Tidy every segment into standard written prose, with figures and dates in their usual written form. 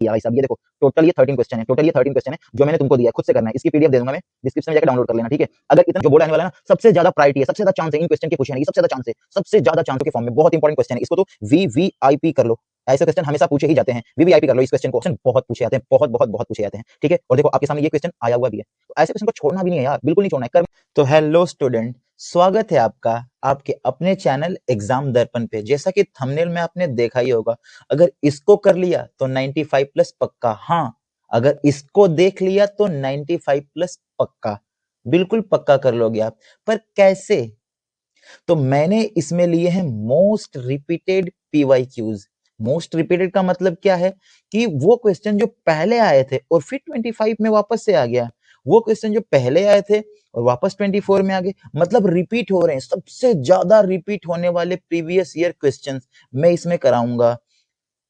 किया भाई साहब। ये देखो टोटल ये 13 क्वेश्चन है जो मैंने तुमको दिया है, खुद से करना है। इसकी पीडीएफ दे दूंगा मैं, डिस्क्रिप्शन में जाकर डाउनलोड कर लेना, ठीक है। अगर इतना जो बोर्ड आने वाला है ना, सबसे ज्यादा प्रायोरिटी है, सबसे ज्यादा चांस है इन क्वेश्चन के पूछने की, सबसे ज्यादा चांस है, सबसे ज्यादा चांस के फॉर्म में बहुत इंपॉर्टेंट क्वेश्चन है। इसको तो वीवीआईपी कर लो, ऐसे क्वेश्चन हमेशा पूछे ही जाते हैं। वीवीआईपी कर लो इस क्वेश्चन को, क्वेश्चन बहुत पूछे जाते हैं, बहुत पूछे जाते हैं, ठीक है। और देखो आपके सामने ये क्वेश्चन आया हुआ भी है, तो ऐसे क्वेश्चन को छोड़ना भी नहीं है यार, बिल्कुल नहीं छोड़ना है। तो हेलो स्टूडेंट, स्वागत है आपका आपके अपने चैनल एग्जाम दर्पण पे। जैसा कि थंबनेल में आपने देखा ही होगा, अगर इसको कर लिया तो 95 प्लस पक्का। हाँ, अगर इसको देख लिया तो 95 प्लस पक्का, बिल्कुल पक्का कर लोगे आप। पर कैसे? तो मैंने इसमें लिए हैं most repeated PYQs. Most repeated का मतलब क्या है कि वो क्वेश्चन जो पहले आए थे और फिर 25 में वापस से आ गया, वो क्वेश्चन जो पहले आए थे और वापस 24 में आ गए, मतलब रिपीट हो रहे हैं। सबसे ज्यादा रिपीट होने वाले प्रीवियस ईयर क्वेश्चंस मैं इसमें कराऊंगा।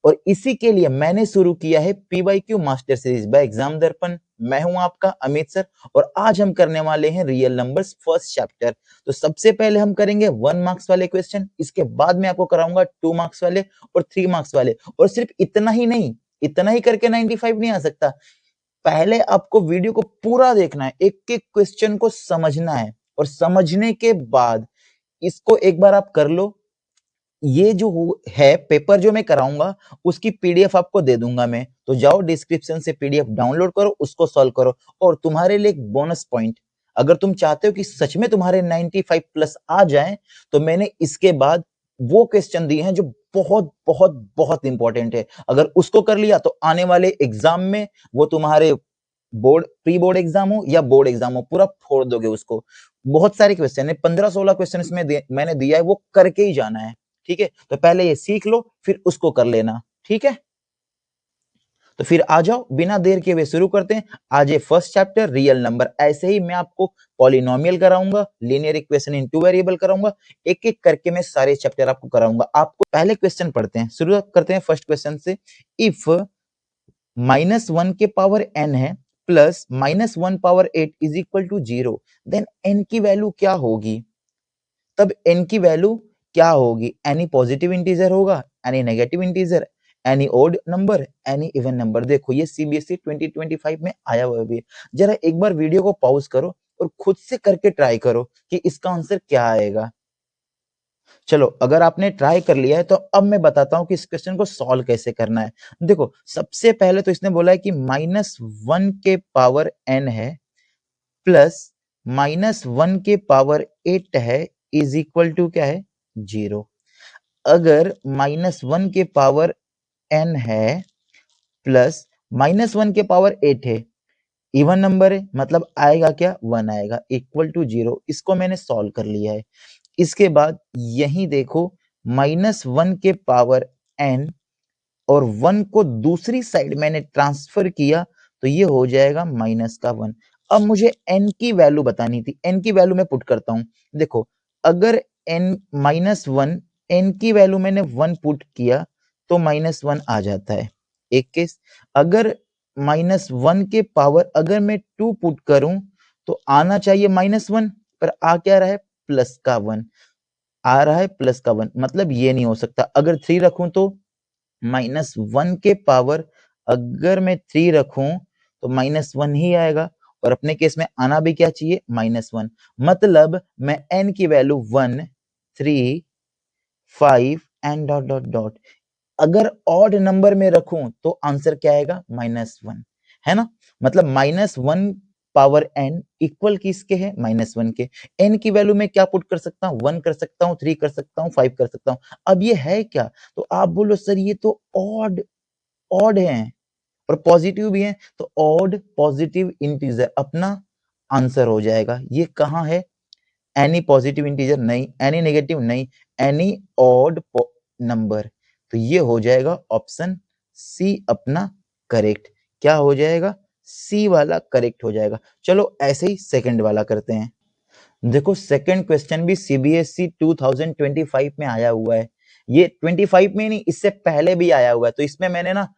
और इसी के लिए मैंने शुरू किया है PYQ master series by exam दर्पण। मैं हूं आपका अमित सर और आज हम करने वाले हैं रियल नंबर्स फर्स्ट चैप्टर। तो सबसे पहले हम करेंगे 1 मार्क्स वाले क्वेश्चन, इसके बाद मैं आपको कराऊंगा 2 मार्क्स वाले और 3 मार्क्स वाले। और सिर्फ इतना ही नहीं, इतना ही करके 95 नहीं आ सकता। पहले आपको वीडियो को पूरा देखना है, एक एक क्वेश्चन को समझना है, और समझने के बाद इसको एक बार आप कर लो। ये जो है पेपर जो मैं कराऊंगा उसकी पीडीएफ आपको दे दूंगा मैं, तो जाओ डिस्क्रिप्शन से पीडीएफ डाउनलोड करो, उसको सॉल्व करो। और तुम्हारे लिए एक बोनस पॉइंट, अगर तुम चाहते हो कि सच में तुम्हारे 95 प्लस आ जाएं, तो मैंने इसके बाद वो क्वेश्चन दिए हैं जो बहुत बहुत बहुत इंपॉर्टेंट है। अगर उसको कर लिया तो आने वाले एग्जाम में, वो तुम्हारे बोर्ड प्री बोर्ड एग्जाम हो या बोर्ड एग्जाम हो, पूरा फोड़ दोगे उसको। बहुत सारे क्वेश्चन है, 15-16 क्वेश्चन इसमें मैंने दिया है, वो करके ही जाना है, ठीक है। तो पहले ये सीख लो, फिर उसको कर लेना, ठीक है। तो फिर आ जाओ, बिना देर के हुए शुरू करते हैं। आज ये फर्स्ट चैप्टर रियल नंबर। ऐसे ही मैं आपको पॉलिनोमियल कराऊंगा, linear equation in two variable कराऊंगा, एक एक करके मैं सारे चैप्टर आपको कराऊंगा। आपको पहले क्वेश्चन पढ़ते हैं, शुरू करते हैं फर्स्ट क्वेश्चन से। इफ -1 के पावर n है plus -1 power 8 is equal to 0, then n की वैल्यू क्या होगी? तब n की वैल्यू क्या होगी? एनी पॉजिटिव इंटीजर होगा, any negative integer, any odd number, any even number. देखो ये सीबीएसई 2025 में आया हुआ भी है। जरा एक बार वीडियो को पॉज करो और खुद से करके ट्राई करो कि इसका आंसर क्या आएगा। चलो, अगर आपने ट्राई कर लिया है तो अब मैं बताता हूं कि इस क्वेश्चन को सॉल्व कैसे करना है। देखो, सबसे पहले तो इसने बोला है कि -1 के पावर n है प्लस -1 के पावर 8 है इज इक्वल टू क्या है? 0। अगर -1 के पावर n है प्लस -1 के पावर 8 है, इवन नंबर है, मतलब आएगा क्या? 1 आएगा, इक्वल टू 0। इसको मैंने सॉल्व कर लिया है। इसके बाद यही देखो, -1 के पावर n और 1 को दूसरी साइड मैंने ट्रांसफर किया, तो ये हो जाएगा -1। अब मुझे n की वैल्यू बतानी थी, n की वैल्यू मैं पुट करता हूं। देखो, अगर n -1, n की वैल्यू मैंने 1 पुट किया तो -1 आ जाता है, एक केस। अगर -1 के पावर अगर मैं 2 पुट करूं तो आना चाहिए -1, पर आ क्या रहा है? प्लस का 1 आ रहा है, प्लस का 1, मतलब ये नहीं हो सकता। अगर 3 रखूं तो -1 के पावर अगर मैं 3 रखूं तो -1 ही आएगा, और अपने केस में आना भी क्या चाहिए? -1। मतलब मैं n की value 1, 3, 5 and dot dot dot, अगर ऑड नंबर में रखूं तो आंसर क्या आएगा? -1, है ना। मतलब -1 पावर n इक्वल किसके है? -1 के। n की वैल्यू में क्या पुट कर सकता हूं? 1 कर सकता हूं, 3 कर सकता हूं, 5 कर सकता हूं। अब ये है क्या? तो आप बोलो सर ये तो ऑड ऑड है और पॉजिटिव भी है, तो ऑड पॉजिटिव इंटीजर अपना आंसर हो जाएगा। ये कहाँ है? एनी पॉजिटिव इंटीजर नहीं, एनी नेगेटिव नहीं, एनी ऑड नंबर। तो ये हो जाएगा ऑप्शन सी अपना करेक्ट। क्या हो जाएगा? सी वाला करेक्ट हो जाएगा। चलो ऐसे ही सेकंड वाला करते हैं। देखो, सेकंड क्वेश्चन भी सीबीएसई 2025 में आया हुआ है। ये 25 में नहीं, इससे पहले भी आया हुआ है। तो इसमें मैंने ना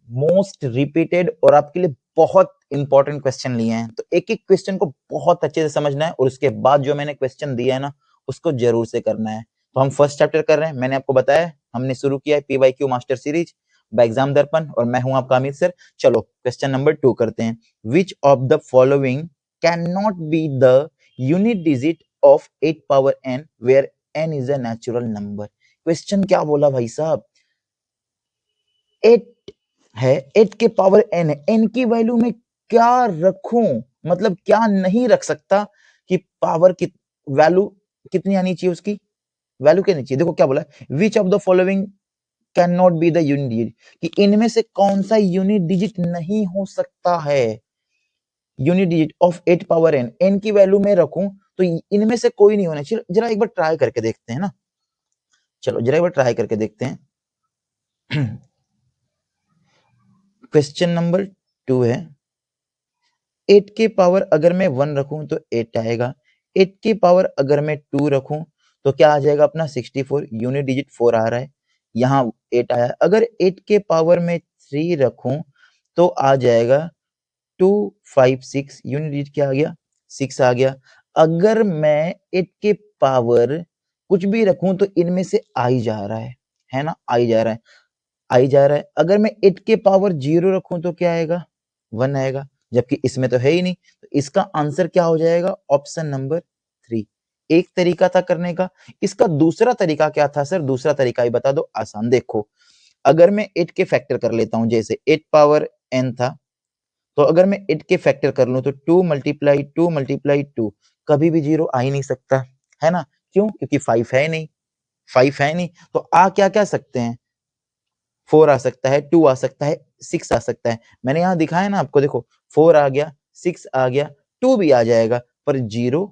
मोस्ट रिपीटेड और आपके लिए बहुत इंपॉर्टेंट क्वेश्चन लिए हैं। तो एक एक क्वेश्चन को बहुत अच्छे से समझना है, और उसके बाद जो मैंने क्वेश्चन दिया है ना, उसको जरूर से करना है। तो हम फर्स्ट चैप्टर कर रहे हैं। मैंने आपको बताया हमने शुरू किया है PYQ master series, by exam Darpan और मैं हूं आपका अमित सर। चलो क्वेश्चन नंबर 2 करते हैं। Which of the following can not be the unit digit of 8 power n where n is a natural number. Question क्या बोला भाई साहब, 8 है, 8 के पावर n है, n की वैल्यू में क्या रखूं, मतलब क्या नहीं रख सकता कि पावर की वैल्यू कितनी आनी चाहिए, उसकी वैल्यू क्या नहीं चाहिए। देखो क्या बोला, विच of the following can not be the unit digit, कि इनमें से कौन सा यूनिट डिजिट नहीं हो सकता है। Unit digit of 8 power n, n की वैल्यू में रखूं तो इनमें से कोई नहीं होना चाहिए। जरा एक बार ट्राई करके देखते हैं ना, चलो जरा एक बार ट्राई करके देखते हैं। क्वेश्चन नंबर 2 है, 8 के पावर अगर मैं 1 रखूं तो 8 आएगा, 8 के पावर अगर मैं 2 रखूं तो क्या आ जाएगा अपना 64, यूनिट डिजिट 4 आ रहा है, यहाँ 8 आया। अगर 8 के पावर में 3 रखूं तो आ जाएगा 2 5 6, यूनिट डिजिट क्या आ गया 6 आ गया। अगर मैं 8 के पावर कुछ भी रखूं तो इनमें से आ ही जा रहा है ना, आ ही जा रहा है, आ ही जा रहा है। अगर मैं 8 के पावर 0 रखूं तो क्या आएगा 1 आएगा, जबकि इसमें तो है ही नहीं। तो इसका आंसर क्या हो जाएगा, ऑप्शन नंबर 3। एक तरीका था करने का, इसका दूसरा तरीका क्या था सर, दूसरा तरीका ही बता दो, आसान। देखो अगर मैं 8 के फैक्टर कर लेता हूं, जैसे 8 पावर n था, तो अगर मैं 8 के फैक्टर कर लूं तो 2 मल्टीप्लाई 2 मल्टीप्लाई 2, कभी भी 0 आ ही नहीं सकता, है ना। क्यों, क्योंकि 5 है नहीं, 5 है नहीं, तो आ क्या क्या सकते हैं, 4 आ सकता है, 2 आ सकता है, 6 आ सकता है। मैंने यहाँ दिखाया ना आपको, देखो 4 आ गया, 6 आ गया, 2 भी आ जाएगा, पर 0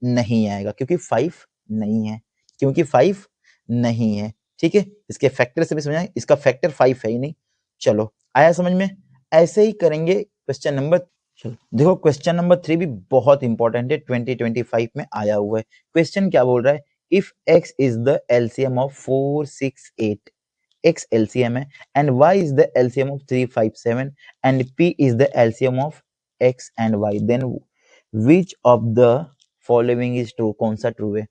नहीं आएगा क्योंकि 5 नहीं है, क्योंकि 5 नहीं है। ठीक है, इसके फैक्टर से भी समझाएं, इसका फैक्टर 5 है ही नहीं। चलो आया समझ में, ऐसे ही करेंगे क्वेश्चन नंबर। चलो देखो क्वेश्चन नंबर 3 भी बहुत इंपॉर्टेंट है, 2025 में आया हुआ है। क्वेश्चन क्या बोल रहा है, if x is the LCM of 4 6 8, x LCM है, and y is the LCM of 3 5 7 and p is the LCM of x and y, then which of the following is true, कौन सा true है।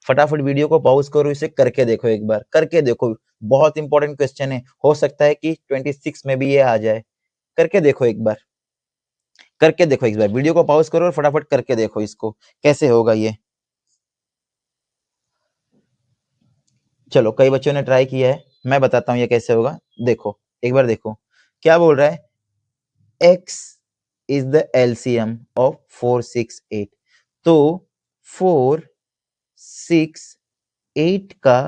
फटाफट video को pause करो, इसे करके देखो, एक बार करके देखो, बहुत इंपॉर्टेंट क्वेश्चन है, हो सकता है कि 26 में भी ये आ जाए। करके देखो एक बार, करके देखो एक बार, वीडियो को पॉज करो और फटाफट करके देखो इसको कैसे होगा ये। चलो कई बच्चों ने ट्राई किया है, मैं बताता हूँ ये कैसे होगा। देखो एक बार देखो क्या बोल रहा है, x is the LCM of 4 6 8, तो 4 6 8 का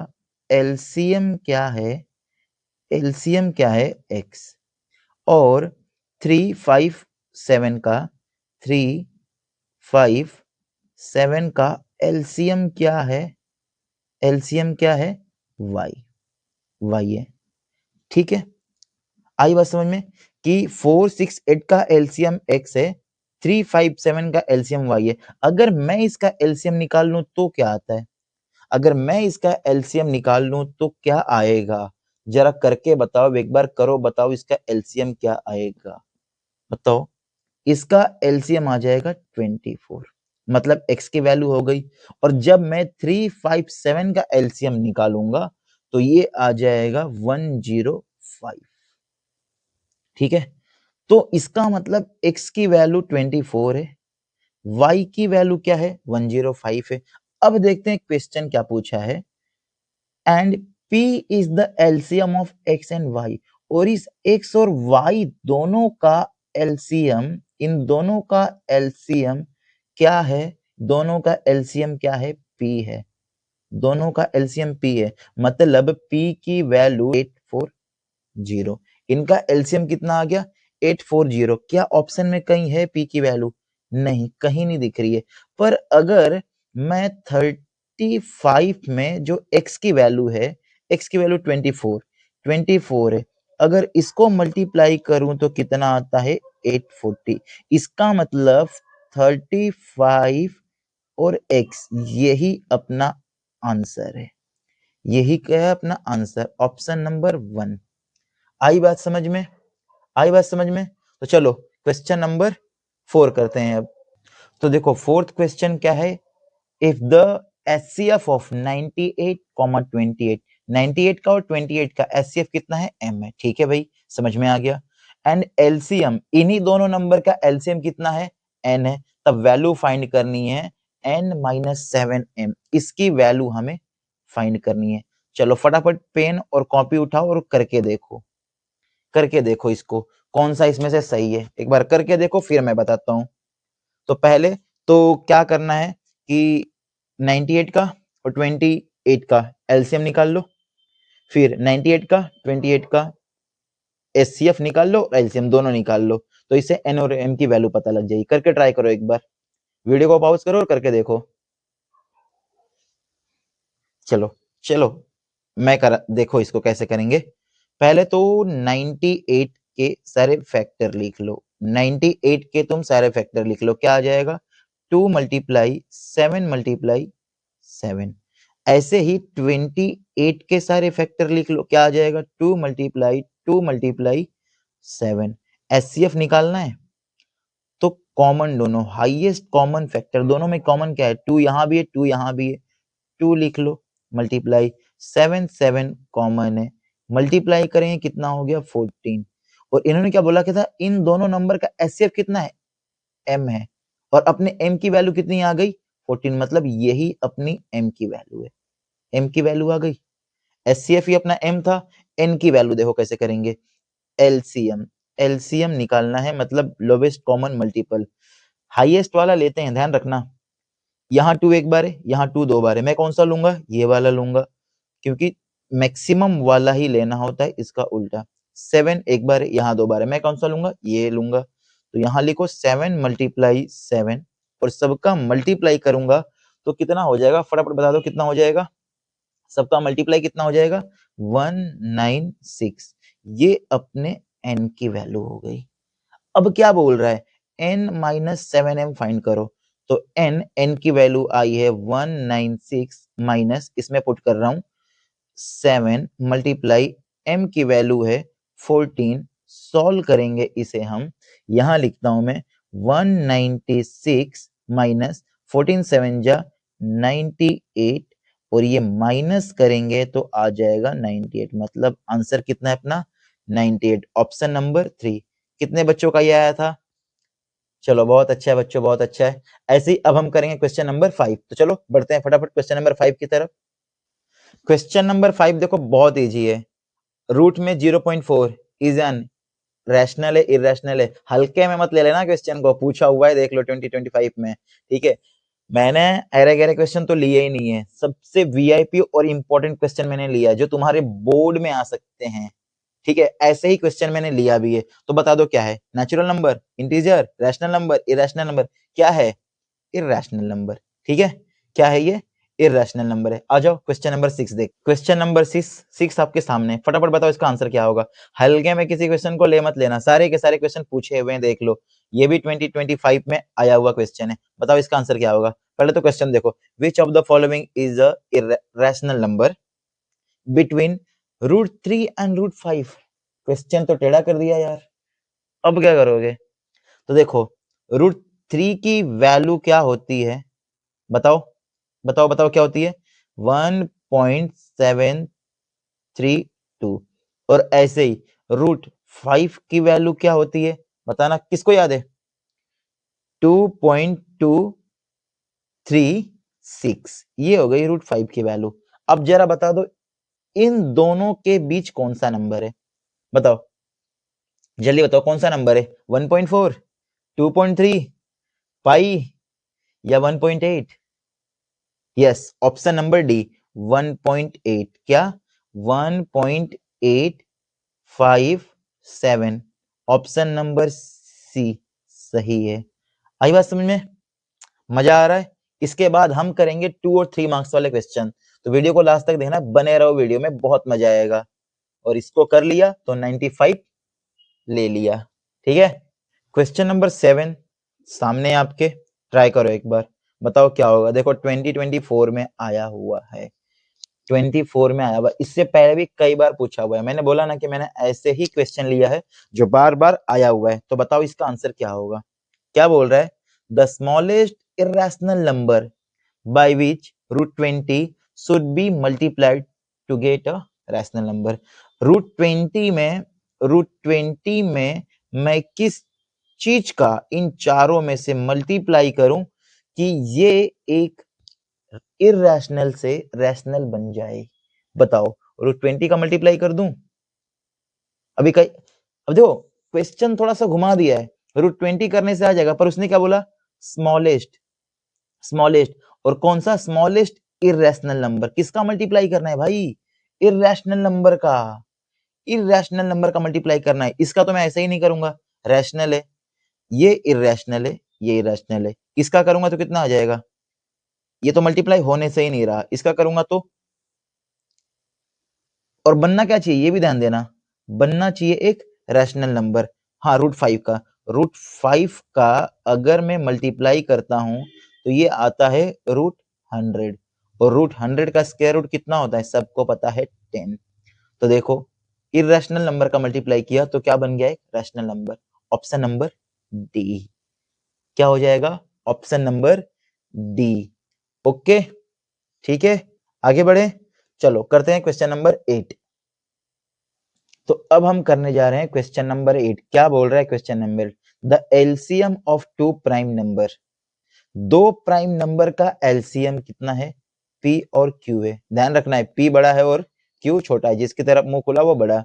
LCM क्या है, LCM क्या है x, और 3 5 7 का 3 5 7 का LCM क्या है, LCM क्या है y, y है। ठीक है, आई बात समझ में कि 4 6 8 का एलसीएम x है, 3 5 7 का एलसीएम y है। अगर मैं इसका एलसीएम निकाल लूं तो क्या आता है, अगर मैं इसका एलसीएम निकाल लूं तो क्या आएगा, जरा करके बताओ, एक बार करो, बताओ इसका एलसीएम क्या आएगा, बताओ। इसका एलसीएम आ जाएगा 24, मतलब x की वैल्यू हो गई। और जब मैं 3 5 7 का एलसीएम निकालूंगा तो ये आ जाएगा 105। ठीक है, तो इसका मतलब x की वैल्यू 24 है, y की वैल्यू क्या है 105 है। अब देखते हैं क्वेश्चन क्या पूछा है, and p is the LCM of x and y, और इस x और y दोनों का एलसीएम, इन दोनों का एलसीएम क्या है, दोनों का एलसीएम क्या है, p है, दोनों का एलसीएम p है, मतलब p की वैल्यू 840, इनका एलसीएम कितना आ गया 840। क्या ऑप्शन में कहीं है p की वैल्यू, नहीं, कहीं नहीं दिख रही है। पर अगर मैं 35 में जो x की वैल्यू है, x की वैल्यू 24 है, अगर इसको मल्टीप्लाई करूं तो कितना आता है 840, इसका मतलब 35 और x, यही अपना आंसर है, यही क्या है अपना आंसर, ऑप्शन नंबर 1। आई बात समझ में, आई बात समझ में। तो चलो क्वेश्चन नंबर 4 करते हैं अब। तो देखो फोर्थ क्वेश्चन क्या है, इफ द HCF of 98, 28, 98 का और 28 का एचसीएफ कितना है, m है। ठीक है भाई, समझ में आ गया। एंड एलसीएम, इन्हीं दोनों नंबर का एलसीएम कितना है, n है। तब वैल्यू फाइंड करनी है n-7m, इसकी वैल्यू हमें फाइंड करनी है। चलो फटाफट पेन और कॉपी उठाओ और करके देखो, करके देखो इसको, कौन सा इसमें से सही है, एक बार करके देखो फिर मैं बताता हूँ। तो पहले तो क्या करना है कि 98 का और 28 का एलसीएम निकाल लो, फिर 98 का 28 का एचसीएफ निकाल लो, एलसीएम दोनों निकाल लो, तो इससे एन और एम की वैल्यू पता लग जाएगी। करके ट्राई करो एक बार, वीडियो को पॉज करो और करके देखो। चलो चलो मैं कर देखो इसको कैसे करेंगे। पहले तो 98 के सारे फैक्टर लिख लो, 98 के तुम सारे फैक्टर लिख लो, क्या आ जाएगा 2 मल्टीप्लाई 7 मल्टीप्लाई 7। ऐसे ही 28 के सारे फैक्टर लिख लो, क्या आ जाएगा 2 मल्टीप्लाई 2 मल्टीप्लाई 7। एचसीएफ निकालना है तो कॉमन दोनों, हाईएस्ट कॉमन फैक्टर दोनों में कॉमन क्या है, 2 यहाँ भी है 2 यहाँ भी है, 2 लिख लो मल्टीप्लाई 7, 7 कॉमन है, मल्टीप्लाई करेंगे कितना हो गया 14। और इन्होंने क्या बोला, क्या था, इन दोनों नंबर का एचसीएफ कितना है, m है, और अपने m की वैल्यू कितनी आ गई 14, मतलब यही अपनी m की वैल्यू है, m की वैल्यू आ गई। एचसीएफ ही अपना m था, n की वैल्यू देखो कैसे करेंगे, एलसीएम, एलसीएम निकालना है, मतलब लोवेस्ट कॉमन मल्टीपल, हाईएस्ट वाला लेते हैं, ध्यान रखना। यहाँ 2 एक बार है, यहाँ 2 2 बार है, मैं कौन सा लूंगा, ये वाला लूंगा, क्योंकि मैक्सिमम वाला ही लेना होता है, इसका उल्टा। 7 एक बार है, यहाँ 2 बार है, मैं कौन सा लूंगा, ये लूंगा। तो यहाँ लिखो 7 मल्टीप्लाई 7, और सबका मल्टीप्लाई करूंगा तो कितना हो जाएगा, फटाफट बता दो कितना हो जाएगा, सबका मल्टीप्लाई कितना हो जाएगा 196। ये अपने n की वैल्यू हो गई। अब क्या बोल रहा है, n-7m फाइंड करो, तो n की वैल्यू आई है 196 माइनस, इसमें पुट कर रहा हूं 7 मल्टीप्लाई m की वैल्यू है 14। सॉल्व करेंगे इसे हम, यहां लिखता हूं मैं 196 माइनस 14 7 जा 98, और ये माइनस करेंगे तो आ जाएगा 98, मतलब आंसर कितना है अपना 98, ऑप्शन नंबर 3। कितने बच्चों का ये आया था, चलो बहुत अच्छा है बच्चों, बहुत अच्छा है। ऐसे ही अब हम करेंगे क्वेश्चन नंबर 5, तो चलो बढ़ते हैं फटाफट क्वेश्चन नंबर 5 की तरफ। क्वेश्चन नंबर 5 देखो बहुत इजी है, रूट में 0.4 इज एन रैशनल है इरेशनल है, हल्के में मत ले लेना क्वेश्चन को, पूछा हुआ है देख लो 2025 में, ठीक है। मैंने अरे गहरे क्वेश्चन तो लिए ही नहीं है, सबसे वीआईपी और इंपॉर्टेंट क्वेश्चन मैंने लिया जो तुम्हारे बोर्ड में आ सकते हैं, ठीक है, ऐसे ही क्वेश्चन मैंने लिया भी है। तो बता दो क्या है, natural number, integer, rational number, irrational number, क्या है, इरेशनल नंबर, ठीक है, क्या है ये, इरेशनल नंबर है। आ जाओ क्वेश्चन नंबर 6 देख, क्वेश्चन नंबर 6 आपके सामने, फटाफट बताओ इसका आंसर क्या होगा। हल्के में किसी क्वेश्चन को ले मत लेना, सारे के सारे क्वेश्चन पूछे हुए हैं देख लो, ये भी 2025 में आया हुआ क्वेश्चन है। बताओ इसका आंसर क्या होगा। पहले तो क्वेश्चन देखो, विच of the following is a irrational number between √3 and √5। Question तो टेढ़ा कर दिया यार, अब क्या करोगे। तो देखो √3 की वैल्यू क्या होती है, बताओ बताओ बताओ क्या होती है, 1.732, और ऐसे ही √5 की वैल्यू क्या होती है, बताना, किसको याद है, 2.236, ये हो गई √5 की वैल्यू। अब जरा बता दो इन दोनों के बीच कौन सा नंबर है, बताओ जल्दी बताओ कौन सा नंबर है, 1.4, 2.3, पाई या 1.8। यस, ऑप्शन नंबर डी 1.8, क्या 1.857, ऑप्शन नंबर सी सही है। आई बात समझ में, मजा आ रहा है। इसके बाद हम करेंगे 2 और 3 मार्क्स वाले क्वेश्चन, तो वीडियो को लास्ट तक देखना, बने रहो वीडियो में, बहुत मजा आएगा। और इसको कर लिया तो 95 ले लिया, ठीक है। क्वेश्चन नंबर 7 सामने आपके, ट्राई करो एक बार, बताओ क्या होगा। देखो 2024 में आया हुआ है, 24 में आया हुआ, इससे पहले भी कई बार पूछा हुआ है, मैंने बोला ना कि मैंने ऐसे ही क्वेश्चन लिया है जो बार बार आया हुआ है। तो बताओ इसका आंसर क्या होगा। क्या बोल रहा है, the smallest irrational number by which √20 should be multiplied to get a rational number. Root 20 में मैं किस चीज का इन चारों में से मल्टीप्लाई करूं कि ये एक इर्रेशनल से रैशनल बन जाए? बताओ, रूट 20 का मल्टीप्लाई कर दूं? अभी कई, अब देखो क्वेश्चन थोड़ा सा घुमा दिया है। रूट 20 करने से आ जाएगा, पर उसने क्या बोला? स्मॉलेस्ट। स्मॉलेस्ट, और कौन सा स्मॉलेस्ट? Irrational number. किसका मल्टीप्लाई करना है भाई? इर्रेशनल नंबर का। इर्रेशनल नंबर का मल्टीप्लाई करना है। इसका तो मैं ऐसे ही नहीं करूंगा, रैशनल है, ये इर्रेशनल है, ये इर्रेशनल है। इसका करूंगा तो कितना आ जाएगा? ये तो मल्टीप्लाई होने से ही नहीं रहा, इसका करूंगा तो, और बनना क्या चाहिए ये भी ध्यान देना, बनना चाहिए एक रैशनल नंबर। हाँ, रूट 5 का, रूट 5 का अगर मैं मल्टीप्लाई करता हूं तो ये आता है रूट 100, और रूट 100 का स्क्वायर रूट कितना होता है? सबको पता है 10। तो देखो, इर्रेशनल नंबर का मल्टीप्लाई किया तो क्या बन गया? एक rational number. Option number D. क्या हो जाएगा? Option number D. ओके, ठीक है, आगे बढ़े। चलो करते हैं क्वेश्चन नंबर 8। तो अब हम करने जा रहे हैं क्वेश्चन नंबर 8। क्या बोल रहा है question number? The LCM of two prime number. दो प्राइम नंबर का एलसीएम कितना है? P और Q है। ध्यान रखना है, P बड़ा है और Q छोटा है, जिसकी तरफ मुंह खुला वो बड़ा।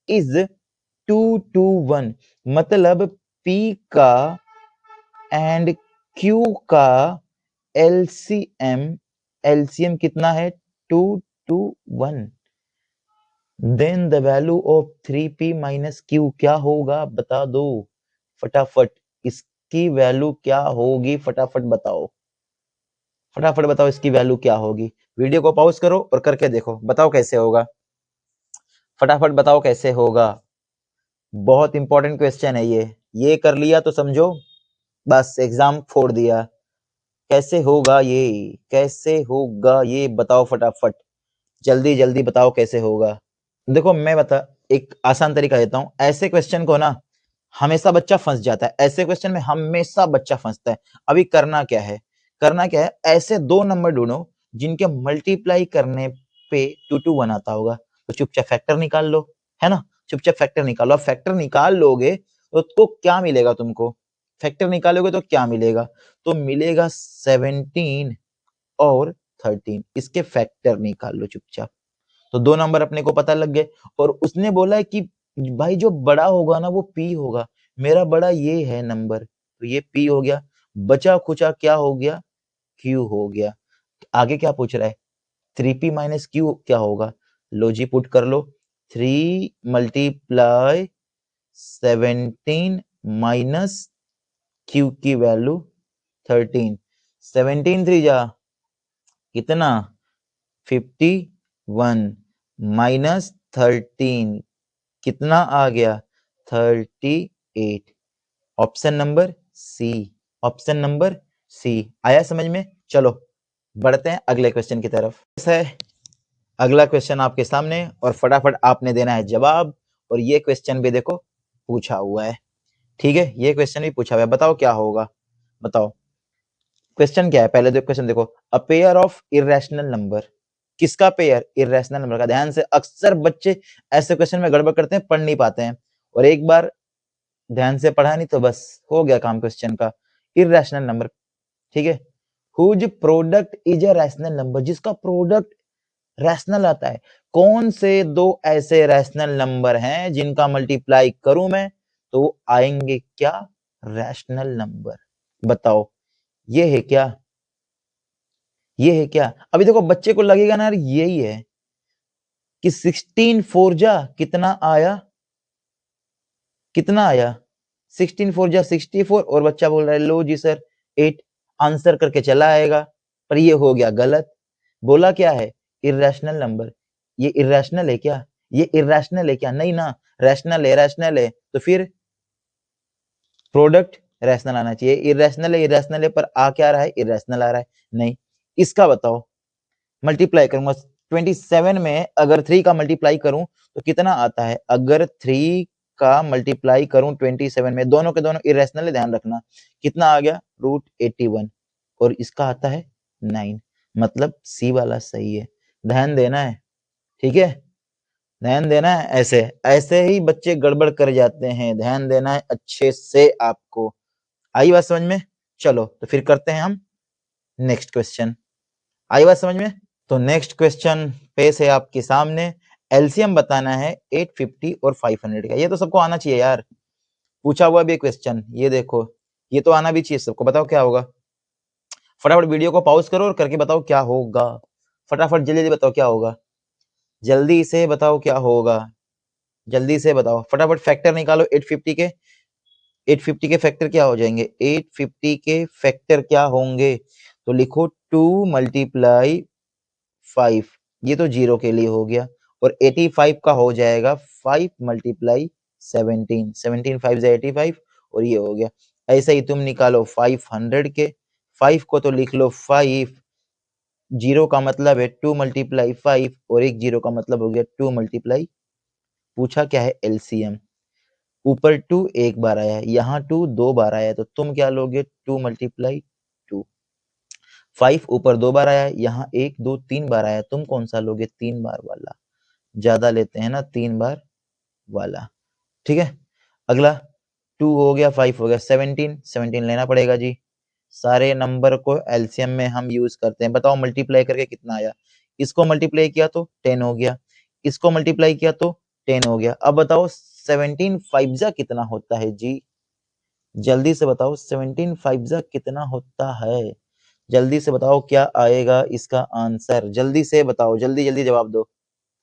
इज 2 to 1, मतलब P का एंड Q का एलसीएम कितना है? 2 to 1। Then the value of 3p minus Q क्या होगा? बता दो फटाफट, इसकी वैल्यू क्या होगी? फटाफट बताओ, फटाफट बताओ इसकी वैल्यू क्या होगी। वीडियो को पॉज करो और करके देखो, बताओ कैसे होगा, फटाफट बताओ कैसे होगा। बहुत इंपॉर्टेंट क्वेश्चन है ये कर लिया तो समझो बस एग्जाम फोड़ दिया। कैसे होगा ये, कैसे होगा ये बताओ फटाफट, जल्दी जल्दी बताओ कैसे होगा। देखो मैं बता, एक आसान तरीका देता हूं। ऐसे क्वेश्चन को ना हमेशा बच्चा फंस जाता है, ऐसे क्वेश्चन में हमेशा बच्चा फंसता है। अभी करना क्या है, करना क्या है, ऐसे दो नंबर ढूंढो जिनके मल्टीप्लाई करने पे 2 to 1 आता होगा, तो चुपचाप फैक्टर निकाल लो, है ना? चुपचाप फैक्टर निकालो। अब फैक्टर निकाल लोगे तो क्या मिलेगा तुमको? फैक्टर निकालोगे तो क्या मिलेगा? तो मिलेगा 17 और 13। इसके फैक्टर निकाल लो चुपचाप। तो दो नंबर अपने को पता लग गए, और उसने बोला है कि भाई जो बड़ा होगा ना वो पी होगा। मेरा बड़ा ये है नंबर, तो ये पी हो गया। बचा खुचा क्या हो गया? क्यू हो गया। आगे क्या पूछ रहा है? 3p माइनस क्यू क्या होगा? लो जी, पुट कर लो। 3 मल्टीप्लाई 17 माइनस क्यू की वैल्यू 13। 17 3 जा कितना? 51 माइनस 13 कितना आ गया? 38। Option number C, option number C. आया समझ में? चलो बढ़ते हैं अगले क्वेश्चन की तरफ। है अगला क्वेश्चन आपके सामने, और फटाफट आपने देना है जवाब। और ये क्वेश्चन भी देखो पूछा हुआ है, ठीक है, ये क्वेश्चन भी पूछा हुआ है। बताओ क्या होगा, बताओ क्वेश्चन क्या है। पहले तो क्वेश्चन देखो, a pair of irrational number. किसका पेयर? इरेशनल नंबर का। ध्यान से, अक्सर बच्चे ऐसे क्वेश्चन में गड़बड़ करते हैं, पढ़ नहीं पाते हैं, और एक बार ध्यान से पढ़ा नहीं तो बस हो गया काम क्वेश्चन का। इरेशनल नंबर, ठीक है। Whose product is a rational number, जिसका प्रोडक्ट रैशनल आता है। कौन से दो ऐसे रैशनल नंबर हैं जिनका मल्टीप्लाई करूं मैं तो आएंगे क्या? Rational number. बताओ ये है क्या? ये है क्या? अभी देखो बच्चे को लगेगा ना यार यही है कि 16 4 जा कितना आया? कितना आया? 16 4 जा 64, और बच्चा बोल रहा है लो जी सर 8 आंसर करके चला आएगा। पर ये हो गया गलत। बोला क्या है? Irrational number. ये इरेशनल है क्या? ये इरेशनल है क्या? नहीं ना, रैशनल है, रैशनल है। तो फिर प्रोडक्ट रैशनल आना चाहिए। इरेशनल है, इरेशनल है, पर आ क्या रहा है? इरेशनल आ रहा है। नहीं, इसका बताओ। मल्टीप्लाई करूंगा 27 में, अगर 3 का मल्टीप्लाई करूं तो कितना आता है? अगर 3 का मल्टीप्लाई करूं 27 में, दोनों के दोनों इरेशनल है, ध्यान रखना। कितना आ गया? रूट 81, और इसका आता है 9। मतलब सी वाला सही है, ध्यान देना है। ठीक है, ध्यान देना है। ऐसे ऐसे ही बच्चे गड़बड़ कर जाते हैं, ध्यान देना है अच्छे से आपको। आई बात समझ में? चलो तो फिर करते हैं हम नेक्स्ट क्वेश्चन। आई बात समझ में? तो नेक्स्ट क्वेश्चन पेश है आपके सामने। एलसीएम बताना है 850 और 500 का। ये तो सबको आना चाहिए यार, पूछा हुआ भी क्वेश्चन। ये देखो, ये तो आना भी चाहिए सबको। बताओ क्या होगा? फटाफट वीडियो को पॉज करो और करके बताओ क्या होगा। फटाफट जल्दी जल्दी बताओ क्या होगा, जल्दी से बताओ क्या होगा, जल्दी से बताओ फटाफट। फैक्टर निकालो 850 के। 850 के फैक्टर क्या हो जाएंगे? 850 के फैक्टर क्या होंगे? तो लिखो 2 मल्टीप्लाई 5, ये तो 0 के लिए हो गया। और 85 का हो जाएगा 5 मल्टीप्लाई 17, 17 5 से 85, और ये हो गया। ऐसे ही तुम निकालो 500 के। 5 को तो लिख लो 5, 0 का मतलब है 2 मल्टीप्लाई 5, और एक 0 का मतलब हो गया 2 मल्टीप्लाई। पूछा क्या है? एलसीएम। ऊपर 2 एक बार आया है, यहाँ 2 दो बार आया है, तो तुम क्या लोगे? 2 मल्टीप्लाई 2। 5 ऊपर 2 बार आया है, यहाँ 1 2 3 बार आया है, तुम कौन सा लोगे? 3 बार वाला। ज्यादा लेते हैं ना, 3 बार वाला। ठीक है, अगला 2 हो गया, 5 हो गया, 17, 17 लेना पड़ेगा जी। सारे नंबर को एलसीएम में हम यूज करते हैं। बताओ मल्टीप्लाई करके कितना आया? इसको मल्टीप्लाई किया तो 10 हो गया, इसको मल्टीप्लाई किया तो 10 हो गया। अब बताओ 17 5 जा कितना होता है जी? जल्दी से बताओ 17 5 जा कितना होता है? जल्दी से बताओ क्या आएगा इसका आंसर? जल्दी से बताओ, जल्दी जल्दी जवाब दो।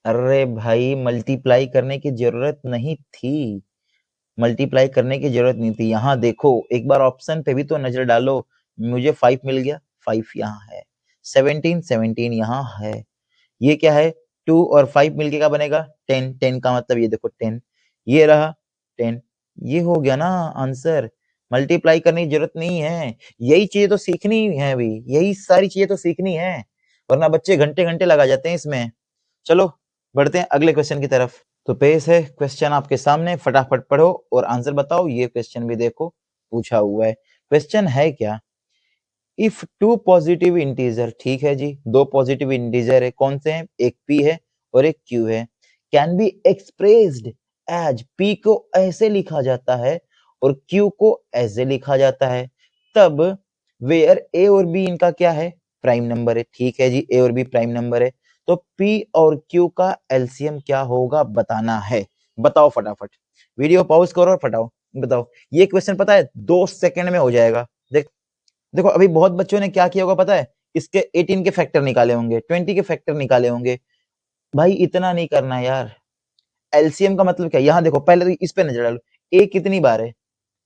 अरे भाई मल्टीप्लाई करने की जरूरत नहीं थी, मल्टीप्लाई करने की जरूरत नहीं थी। यहाँ देखो एक बार ऑप्शन पे भी तो नजर डालो। मुझे 5 मिल गया, 5 यहाँ है। 17 17 यहाँ है। ये क्या है? 2 और 5 मिलके क्या बनेगा? 10, 10 का मतलब ये देखो 10, ये रहा 10। ये हो गया ना आंसर। मल्टीप्लाई करने की जरूरत नहीं है, यही चीजें तो सीखनी है अभी, यही सारी चीजें तो सीखनी है, वरना बच्चे घंटे घंटे लगा जाते हैं इसमें। चलो बढ़ते हैं अगले क्वेश्चन की तरफ। तो पेश है क्वेश्चन आपके सामने, फटाफट पढ़ो और आंसर बताओ। ये क्वेश्चन भी देखो पूछा हुआ है। क्वेश्चन है क्या? इफ टू पॉजिटिव इंटीजर, ठीक है जी, दो पॉजिटिव इंटीजर है, कौन से हैं? एक p है और एक q है, can be expressed as, p को ऐसे लिखा जाता है और q को ऐसे लिखा जाता है, तब वेयर a और b इनका क्या है? प्राइम नंबर है। ठीक है जी, a और b प्राइम नंबर है, तो p और q का एलसीएम क्या होगा बताना है। बताओ फटाफट, वीडियो पॉज करो और फटाओ बताओ। ये क्वेश्चन पता है 2 सेकंड में हो जाएगा। देखो अभी बहुत बच्चों ने क्या किया होगा पता है? इसके 18 के फैक्टर निकाले होंगे, 20 के फैक्टर निकाले होंगे। भाई इतना नहीं करना यार। एलसीएम का मतलब क्या है? यहाँ देखो, पहले तो इस पे नजर डालो। ए कितनी बार है?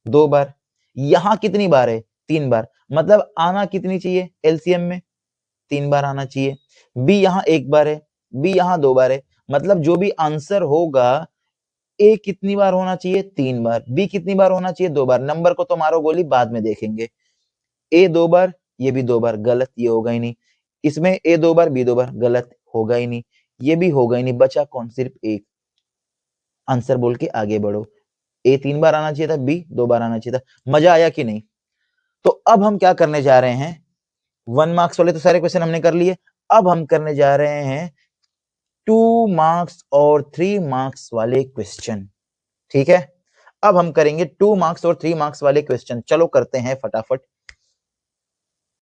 2 बार। यहाँ कितनी बार है? 3 बार। मतलब आना कितनी चाहिए एलसीएम में? 3 बार आना चाहिए। बी यहाँ 1 बार है, बी यहाँ 2 बार है, मतलब जो भी आंसर होगा, ए कितनी बार होना चाहिए? 3 बार। बी कितनी बार होना चाहिए? 2 बार। नंबर को तो मारो गोली, बाद में देखेंगे। ए 2 बार, ये भी 2 बार, गलत, ये होगा ही नहीं। इसमें ए 2 बार, बी 2 बार, गलत, होगा ही नहीं। ये भी होगा ही नहीं, बचा कौन? सिर्फ एक। आंसर बोल के आगे बढ़ो। ए 3 बार आना चाहिए था, बी 2 बार आना चाहिए था। मजा आया कि नहीं? तो अब हम क्या करने जा रहे हैं? 1 मार्क्स वाले तो सारे क्वेश्चन हमने कर लिए। अब हम करने जा रहे हैं 2 मार्क्स और 3 मार्क्स वाले क्वेश्चन। ठीक है, अब हम करेंगे 2 मार्क्स और 3 मार्क्स वाले क्वेश्चन। चलो करते हैं फटाफट।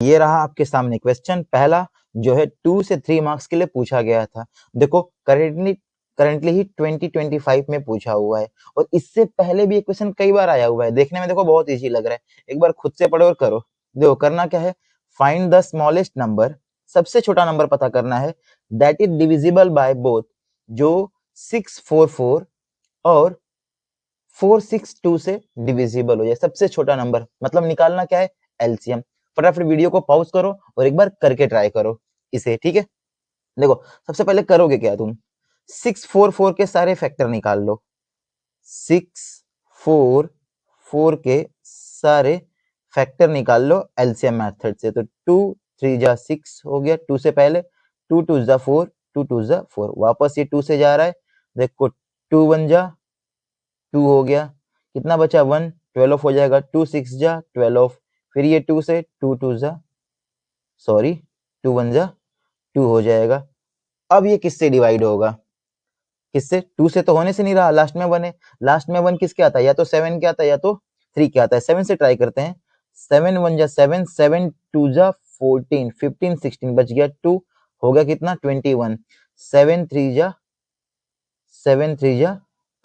ये रहा आपके सामने क्वेश्चन पहला, जो है 2 से 3 मार्क्स के लिए पूछा गया था। देखो करंटली ही 2025 में पूछा हुआ है, और इससे पहले भी ये क्वेश्चन कई बार आया हुआ है। देखने में देखो बहुत इजी लग रहा है, एक बार खुद से पढ़ो और करो। देखो करना क्या है? फाइंड द स्मॉलेस्ट नंबर, सबसे छोटा नंबर पता करना है, that is divisible by both, जो 644 और 462 से डिविजिबल हो जाए। सबसे छोटा नंबर मतलब निकालना क्या है? एलसीएम। फटाफट वीडियो को पॉज करो और एक बार करके ट्राई करो इसे। ठीक है, देखो सबसे पहले करोगे क्या तुम? 644 के सारे फैक्टर निकाल लो। 644 के सारे फैक्टर निकाल लो एलसीएम मेथड से। तो 2 3 जा 6 हो गया, 2 से पहले, 2 2 जा 4, 2 2 जा 4, वापस ये 2 से जा रहा है। देखो 2 1 जा 2 हो गया, कितना बचा? 1, 12 हो जाएगा। 2 6 जा 12, फिर ये 2 से 2 2 जा, सॉरी 2 1 जा 2 हो जाएगा। अब ये किससे डिवाइड होगा, किससे, 2 से तो होने से नहीं रहा, लास्ट में 1 है, लास्ट में 1 किसके आता है, या तो 7 के आता है या तो 3 के आता है। 7 से ट्राई करते हैं, 7 1 जा 7, 7 2 जा 14, 15 16 बच गया 2, हो गया कितना 21, 7 3 जा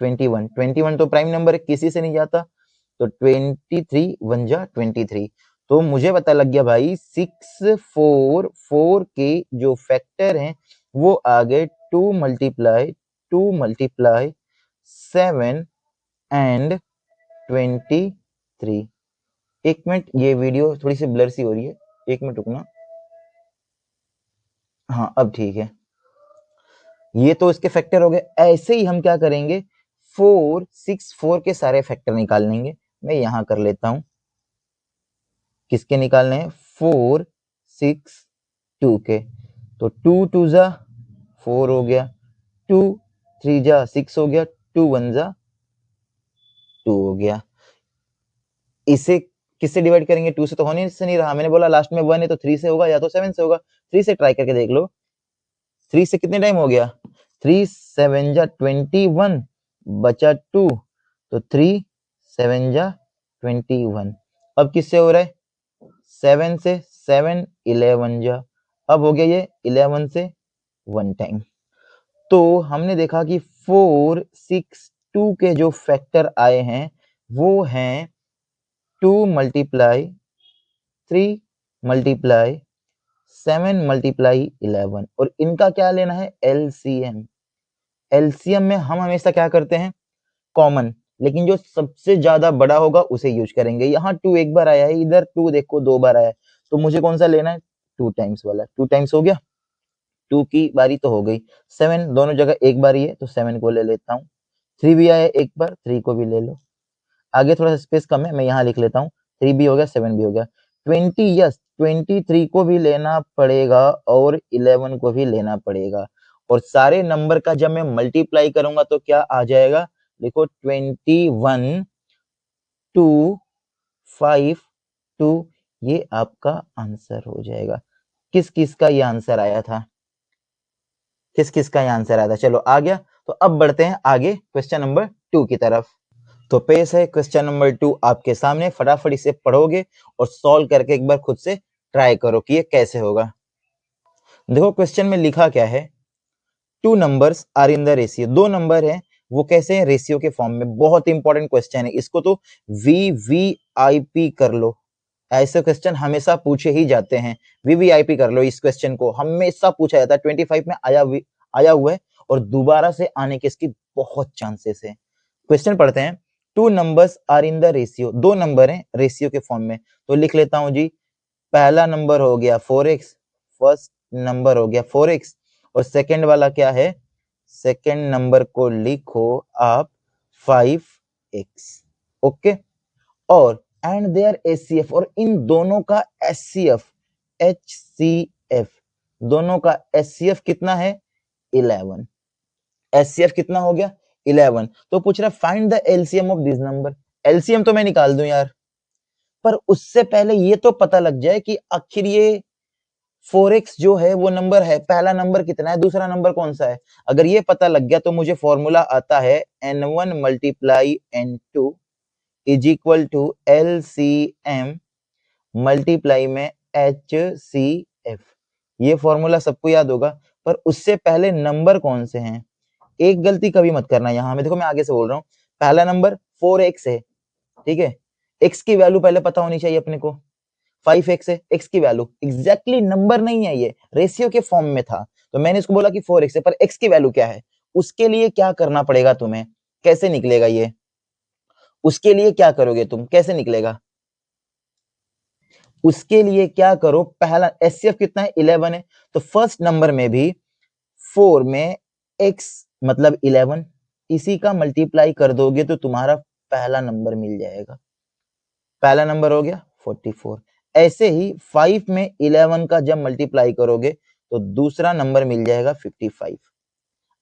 21, 21 तो प्राइम नंबर है, किसी से नहीं जाता, तो 23 1 जा 23। तो मुझे पता लग गया भाई 6 4 4 के जो फैक्टर हैं वो आ गए 2 मल्टीप्लाई 7 एंड 23। एक मिनट, ये वीडियो थोड़ी सी ब्लर सी हो रही है, एक मिनट रुकना। हाँ अब ठीक है, ये तो इसके फैक्टर हो गए। ऐसे ही हम क्या करेंगे, 4 6 4 के सारे फैक्टर निकाल लेंगे। मैं यहां कर लेता हूं, किसके निकालने हैं, 4 6 2 के, तो 2 2 जा 4 हो गया, 2 3 जा 6 हो गया, 2 1 जा 2 हो गया। इसे किससे डिवाइड करेंगे, 2 से तो होने से नहीं रहा, मैंने बोला लास्ट में 1 है तो 3 से होगा या तो 7 से होगा। 3 से ट्राई करके देख लो, 3 से कितने टाइम हो गया, 3 7 जा 21 बचा 2, तो 3 7 जा 21। अब किससे हो रहा है, 7 से, 7 11 जा, अब हो गया ये 11 से 1 टाइम। तो हमने देखा कि 4 6 2 के जो फैक्टर आए हैं वो हैं 2 मल्टीप्लाई 3 मल्टीप्लाई 7 मल्टीप्लाई 11, और इनका क्या लेना है, एलसीएम। एलसीएम में हम हमेशा क्या करते हैं, कॉमन, लेकिन जो सबसे ज्यादा बड़ा होगा उसे यूज करेंगे। यहाँ 2 एक बार आया है, इधर 2 देखो 2 बार आया है, तो मुझे कौन सा लेना है, 2 टाइम्स वाला। 2 टाइम्स हो गया, 2 की बारी तो हो गई, 7 दोनों जगह एक बारी है तो 7 को ले लेता हूँ, 3 भी आया एक बार, 3 को भी ले लो। आगे थोड़ा सा स्पेस कम है, मैं यहाँ लिख लेता हूँ, 3 भी हो गया 7 भी हो गया, 20, यस 23 को भी लेना पड़ेगा और 11 को भी लेना पड़ेगा। और सारे नंबर का जब मैं मल्टीप्लाई करूंगा तो क्या आ जाएगा, देखो 21 2 5 2, ये आपका आंसर हो जाएगा। किस किस का ये आंसर आया था, किस किस का ये आंसर आया था, चलो आ गया। तो अब बढ़ते हैं आगे क्वेश्चन नंबर 2 की तरफ। तो पेश है क्वेश्चन नंबर 2 आपके सामने, फटाफट इसे पढ़ोगे और सॉल्व करके एक बार खुद से ट्राई करो कि ये कैसे होगा। देखो क्वेश्चन में लिखा क्या है, 2 numbers are in the ratio, 2 number हैं वो कैसे हैं, रेशियो के फॉर्म में। बहुत इंपॉर्टेंट क्वेश्चन है, इसको तो वीवीआईपी कर लो, ऐसे क्वेश्चन हमेशा पूछे ही जाते हैं। वीवीआईपी कर लो, इस क्वेश्चन को हमेशा पूछा जाता है, 25 में आया हुआ है और दोबारा से आने के इसकी बहुत चांसेस है। क्वेश्चन पढ़ते हैं, 2 numbers are in the ratio, 2 number हैं रेशियो के फॉर्म में। तो लिख लेता हूं जी, पहला नंबर हो गया 4x, फर्स्ट नंबर हो गया 4x, और सेकंड वाला क्या है, सेकंड नंबर को लिखो आप 5x, ओके। और एंड देयर एचसीएफ, और इन दोनों का एचसीएफ दोनों का एचसीएफ कितना है, 11। एचसीएफ कितना हो गया, 11। तो पूछ रहा है find the LCM of this number. LCM तो मैं निकाल दूं यार, पर उससे पहले ये तो पता लग जाए कि आखिर ये 4x जो है वो नंबर है, पहला नंबर कितना है, दूसरा नंबर कौन सा है। अगर ये पता लग गया तो मुझे फॉर्मूला आता है n1 multiply n2 is equal to LCM multiply में HCF। ये फॉर्मूला सबको याद होगा, पर उससे पहले नंबर कौन से हैं, एक गलती कभी मत करना। यहाँ में देखो मैं आगे से बोल रहा हूँ, पहला नंबर 4x है, ठीक है, x की वैल्यू पहले पता होनी चाहिए अपने को, 5x है, x की वैल्यू एग्जैक्टली नंबर नहीं है, ये रेशियो के फॉर्म में था तो मैंने इसको बोला कि 4x है, पर x की वैल्यू क्या है, उसके लिए क्या करना पड़ेगा तुम्हें, कैसे निकलेगा ये, उसके लिए क्या करोगे तुम, कैसे निकलेगा, उसके लिए क्या करो, पहला एचसीएफ कितना है, 11 है, तो फर्स्ट नंबर में भी 4 में x मतलब 11, इसी का मल्टीप्लाई कर दोगे तो तुम्हारा पहला नंबर मिल जाएगा, पहला नंबर हो गया 44। ऐसे ही 5 में 11 का जब मल्टीप्लाई करोगे तो दूसरा नंबर मिल जाएगा 55।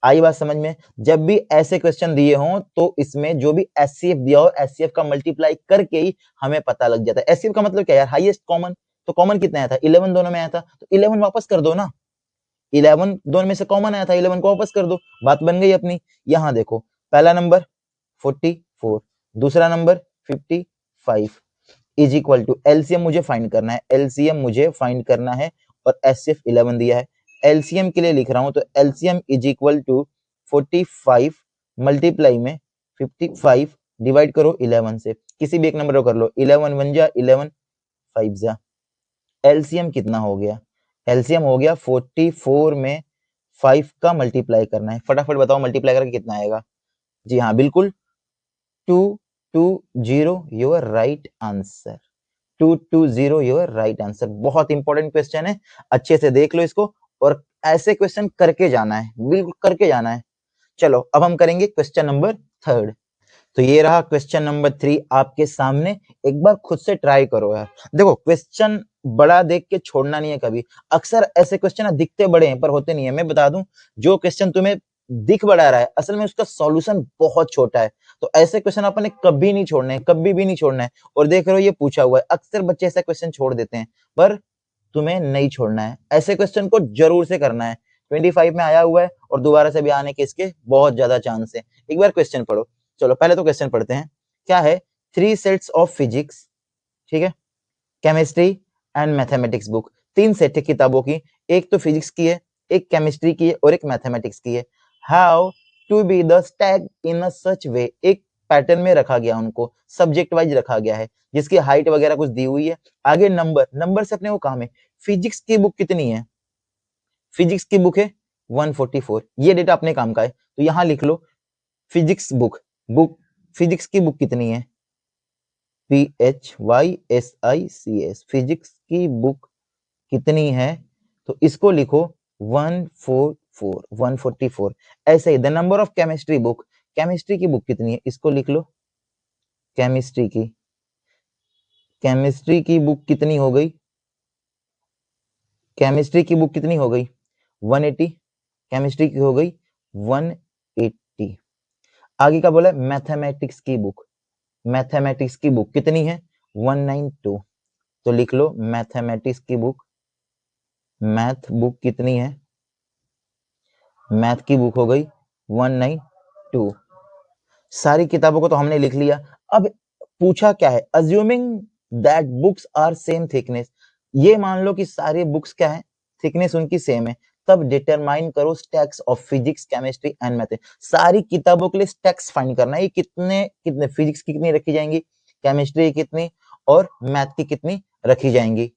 आई बात समझ में, जब भी ऐसे क्वेश्चन दिए हों तो इसमें जो भी एचसीएफ दिया हो, एचसीएफ का मल्टीप्लाई करके ही हमें पता लग जाता है। एचसीएफ का मतलब क्या यार, हाईएस्ट कॉमन, तो कॉमन कितना आया था, 11 दोनों में आया था, तो 11 वापस कर दो ना, 11 दोनों में से कॉमन आया था, 11 को वापस कर दो, बात बन गई अपनी। यहाँ देखो पहला नंबर 44, दूसरा number 55 is equal to LCM मुझे फाइंड करना है, एलसीएम मुझे फाइंड करना है और एचसीएफ 11 दिया है। एलसीएम के लिए लिख रहा हूं तो LCM is equal to 45 multiply में 55 डिवाइड करो 11 से, किसी भी एक नंबर को कर लो, 11 1 जा 11 5 जा। एलसीएम कितना हो गया? एलसीएम हो गया 44 में 5 का मल्टीप्लाई करना है, फटाफट बताओ मल्टीप्लाई करके कितना आएगा? जी हाँ बिल्कुल 220 your right answer, 220 your right answer. बहुत इंपॉर्टेंट क्वेश्चन है, अच्छे से देख लो इसको और ऐसे क्वेश्चन करके जाना है, बिल्कुल करके जाना है। चलो अब हम करेंगे क्वेश्चन नंबर 3। तो ये रहा क्वेश्चन नंबर 3 आपके सामने, एक बार खुद से ट्राई करो यार। देखो क्वेश्चन बड़ा देख के छोड़ना नहीं है कभी, अक्सर ऐसे क्वेश्चन दिखते बड़े हैं पर होते नहीं है। मैं बता दूं जो क्वेश्चन तुम्हें दिख बड़ा रहा है असल में उसका सॉल्यूशन बहुत छोटा है, तो ऐसे क्वेश्चन आपने कभी नहीं छोड़ने हैं, कभी भी नहीं छोड़ना है। और देख रहे हो ये पूछा हुआ है, अक्सर बच्चे ऐसा क्वेश्चन छोड़ देते हैं पर तुम्हें नहीं छोड़ना है, ऐसे क्वेश्चन को जरूर से करना है। 25 में आया हुआ है और दोबारा से भी आने के इसके बहुत ज्यादा चांस है। एक बार क्वेश्चन पढ़ो। चलो पहले तो क्वेश्चन पढ़ते हैं। क्या है? 3 सेट्स ऑफ फिजिक्स, ठीक है, chemistry and mathematics book, 3 set है किताबों की, एक तो फिजिक्स की है, एक केमिस्ट्री की है और एक मैथमेटिक्स की है। How to be the stack in a such way, एक पैटर्न में रखा गया, उनको सब्जेक्ट वाइज रखा गया है, जिसकी हाइट वगैरह कुछ दी हुई है। आगे नंबर, नंबर से अपने को काम है। फिजिक्स की बुक कितनी है? फिजिक्स की बुक है 144, ये डेटा अपने काम का है, तो यहां लिख लो फिजिक्स बुक, बुक फिजिक्स की बुक कितनी है? PHYSICS, फिजिक्स की बुक कितनी है? तो इसको लिखो 144। ऐसे ही the number of chemistry book, chemistry की बुक कितनी है? इसको लिख लो केमिस्ट्री की, केमिस्ट्री की बुक कितनी हो गई? केमिस्ट्री की बुक कितनी हो गई? 180, केमिस्ट्री की हो गई 180। आगे का बोला है मैथमेटिक्स की बुक, मैथमेटिक्स की बुक कितनी है? 192, तो लिख लो मैथमेटिक्स की बुक, मैथ बुक कितनी है? मैथ की बुक हो गई 192। सारी किताबों को तो हमने लिख लिया। अब पूछा क्या है? Assuming that books are same thickness, ये मान लो कि सारी बुक्स क्या है? थिकनेस उनकी सेम है, तब डिटरमाइन करो stacks of physics chemistry and math. सारी किताबों के लिए स्टैक्स फाइंड करना है, ये कितने कितने फिजिक्स की कितनी रखी जाएंगी, केमिस्ट्री की कितनी और मैथ की कितनी रखी जाएंगी।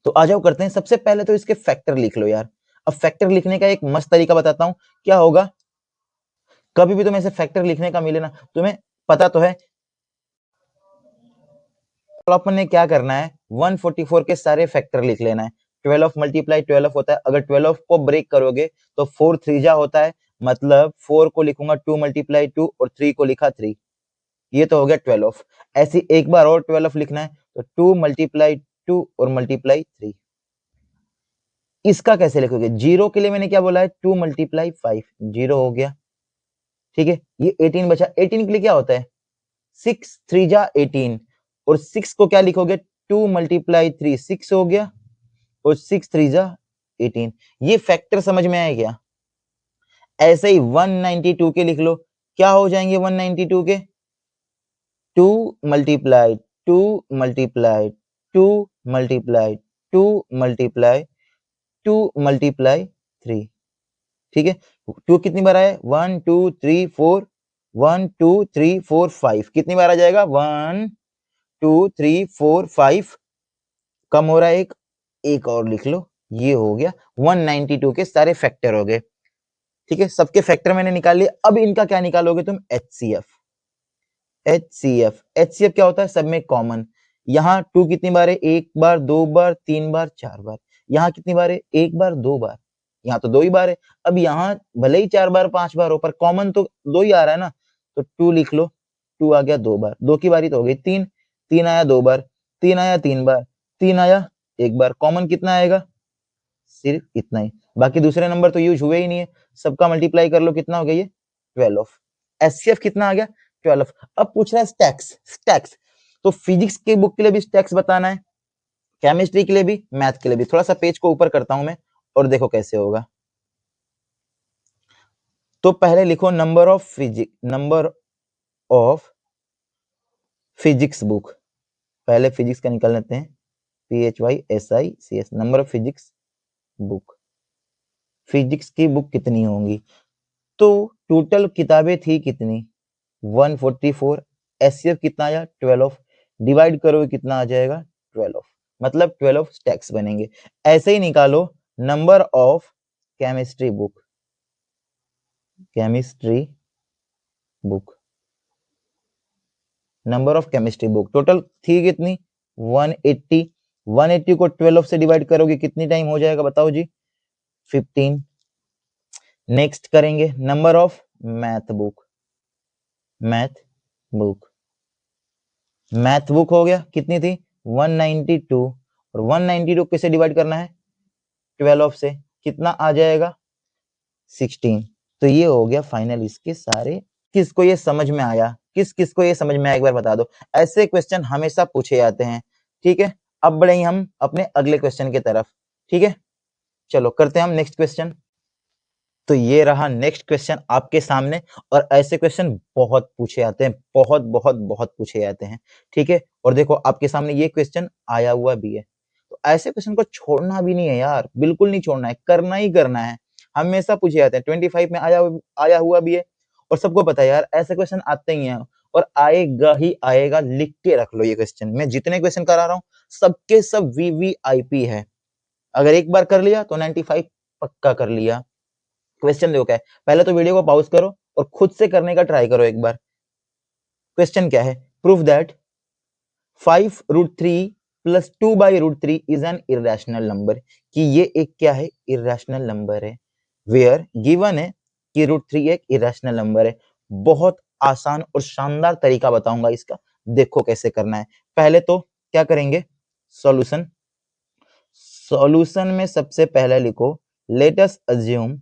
तो आ जाओ करते हैं। सबसे पहले तो इसके फैक्टर लिख लो यार। अब फैक्टर लिखने का एक मस्त तरीका बताता हूं, क्या होगा। कभी भी तुम्हें ऐसे फैक्टर लिखने का मिले ना, तुम्हें पता तो है तो अपन ने क्या करना है, 144 के सारे फैक्टर लिख लेना है। 12 मल्टीप्लाई 12 होता है, अगर 12 को ब्रेक करोगे तो 4 3 जा होता है, मतलब 4 को लिखूंगा 2 मल्टीप्लाई 2 और 3 को लिखा 3, ये तो हो गया 12। ऐसी एक बार और 12 लिखना है तो 2 मल्टीप्लाई 2 और मल्टीप्लाई 3। इसका कैसे लिखोगे? जीरो के लिए मैंने क्या बोला है? 2 मल्टीप्लाई 5, जीरो हो गया, ठीक है। ये 18 बचा, 18 के लिए क्या होता है? 6 3 जा 18 और 6 को क्या लिखोगे? 2 मल्टीप्लाई 3, 6 हो गया और 6 3 जा 18। ये फैक्टर समझ में आया क्या? ऐसे ही 192 के लिख लो, क्या हो जाएंगे 192 के? 2 multiply 2 multiply 2 multiply 2 multiply 2 multiply 3, ठीक है। 2 कितनी बार आया? 1 2 3 4, 1 2 3 4 5, कितनी बार आ जाएगा? 1 2 3 4 5, कम हो रहा है एक और लिख लो, ये हो गया 192 के सारे फैक्टर हो गए, ठीक है। सबके फैक्टर मैंने निकाल लिए। अब इनका क्या निकालोगे तुम? HCF। HCF क्या होता है? सब में कॉमन। यहाँ 2 कितनी बार है? एक बार, दो बार, तीन बार, चार बार। यहाँ कितनी बार है? एक बार, दो बार। यहाँ तो दो ही बार है। अब यहाँ भले ही 4 बार 5 बार हो पर कॉमन तो दो ही आ रहा है ना, तो 2 लिख लो। 2 आ गया दो बार, दो की बारी तो हो गई 3, 3 आया दो बार, 3 आया तीन बार, 3 आया एक बार। कॉमन कितना आएगा? सिर्फ इतना ही। बाकी दूसरे नंबर तो यूज हुए ही नहीं है, सबका मल्टीप्लाई कर लो, कितना हो गया ये? 12। HCF कितना आ गया? 12। अब पूछ रहा है स्टैक्स, स्टैक्स तो फिजिक्स की बुक के लिए भी स्टैक्स बताना है, केमिस्ट्री के लिए भी, मैथ के लिए भी। थोड़ा सा पेज को ऊपर करता हूं मैं और देखो कैसे होगा। तो पहले लिखो नंबर ऑफ फिजिक्स बुक, पहले फिजिक्स का निकाल लेते हैं, PHYSICS, number of physics book. Physics की बुक कितनी होंगी? तो टोटल किताबें थी कितनी? 144। एचसीएफ कितना आया? 12। डिवाइड करोगे कितना आ जाएगा? 12। मतलब 12 स्टैक्स बनेंगे। ऐसे ही निकालो number of chemistry book, number of chemistry book total थी कितनी? 180। 180 को 12 से डिवाइड करोगे कितनी टाइम हो जाएगा बताओ जी? 15। नेक्स्ट करेंगे नंबर ऑफ मैथ बुक हो गया, कितनी थी? 192। और 192 किसे डिवाइड करना है? 12 से, कितना आ जाएगा? 16। तो ये हो गया फाइनल इसके सारे। किसको ये समझ में आया? किस को ये समझ में आया एक बार बता दो। ऐसे क्वेश्चन हमेशा पूछे जाते हैं, ठीक है। अब बढ़ेंगे हम अपने अगले क्वेश्चन की तरफ, ठीक है। चलो करते हैं हम नेक्स्ट क्वेश्चन। तो ये रहा नेक्स्ट क्वेश्चन आपके सामने, और ऐसे क्वेश्चन बहुत पूछे जाते हैं, बहुत बहुत बहुत पूछे जाते हैं, ठीक है। और देखो आपके सामने ये क्वेश्चन आया हुआ भी है, तो ऐसे क्वेश्चन को छोड़ना भी नहीं है यार, बिल्कुल नहीं छोड़ना है, करना ही करना है। हमेशा पूछे जाते हैं, 25 में आया हुआ भी है, और सबको पता है यार ऐसे क्वेश्चन आते ही हैं, और आएगा ही आएगा। लिख के रख लो ये क्वेश्चन, मैं जितने क्वेश्चन करा रहा हूँ सबके सब VVIP है। अगर एक बार कर लिया तो 95 पक्का कर लिया। क्वेश्चन देखो क्या है, पहले तो वीडियो को पॉज करो और खुद से करने का ट्राई करो एक बार। क्वेश्चन क्या है? Prove that 5√3 plus 2/√3 is an irrational number, कि ये एक क्या है? इरेशनल नंबर है। वेयर गिवन है कि √3 एक इरेशनल नंबर है। बहुत आसान और शानदार तरीका बताऊंगा इसका, देखो कैसे करना है। पहले तो क्या करेंगे? सॉल्यूशन में सबसे पहले लिखो लेट अस अज्यूम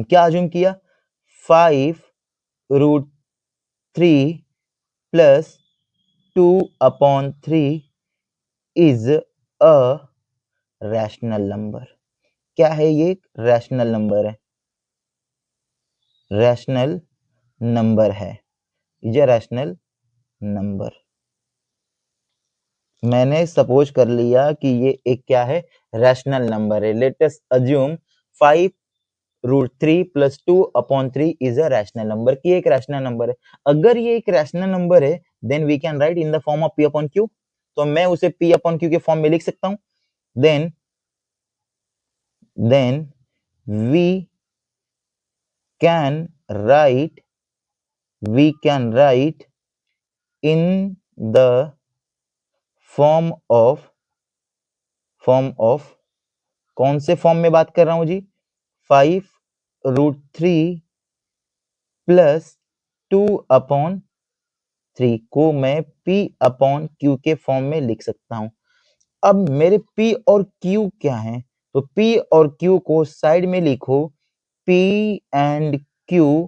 क्या अज्यूम किया? 5√3 plus 2/3 is a rational number. क्या है ये? रैशनल नंबर है, रैशनल नंबर है, इज अ रैशनल नंबर। मैंने सपोज कर लिया कि ये एक क्या है? रैशनल नंबर है। Let us assume 5√3 plus 2/3 is a rational number, की एक रैशनल नंबर है। अगर ये एक रैशनल नंबर है then we can write in the form of P/Q, तो मैं उसे P/Q के फॉर्म में लिख सकता हूं। Then we can write in the form of कौन से फॉर्म में बात कर रहा हूं जी? 5√3 प्लस 2/3 को मैं P/Q के फॉर्म में लिख सकता हूं। अब मेरे P और Q क्या है? तो P और Q को साइड में लिखो, P एंड Q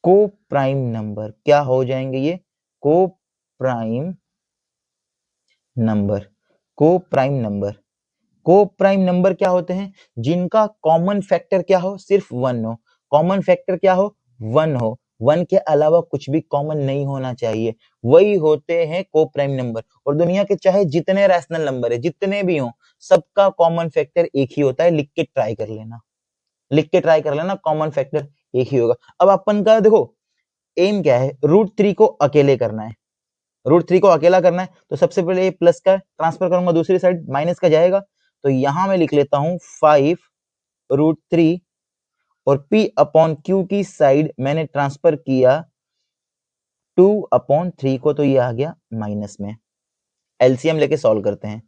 को प्राइम नंबर। क्या हो जाएंगे ये? को प्राइम नंबर क्या होते हैं? जिनका कॉमन फैक्टर क्या हो? सिर्फ 1 हो। कॉमन फैक्टर क्या हो? 1 हो। 1 के अलावा कुछ भी कॉमन नहीं होना चाहिए, वही होते हैं को प्राइम नंबर। और दुनिया के चाहे जितने रैशनल नंबर है, जितने भी हो, सबका कॉमन फैक्टर एक ही होता है। लिख के ट्राई कर लेना, कॉमन फैक्टर एक ही होगा। अब अपन का देखो एम क्या है? √3 को अकेले करना है, तो सबसे पहले ये प्लस का ट्रांसफर करूंगा दूसरी साइड, माइनस का जाएगा, तो यहां मैं लिख लेता हूं 5√3, और P/Q की साइड मैंने ट्रांसफर किया 2/3 को, तो ये आ गया माइनस में। एलसीएम लेके सॉल्व करते हैं,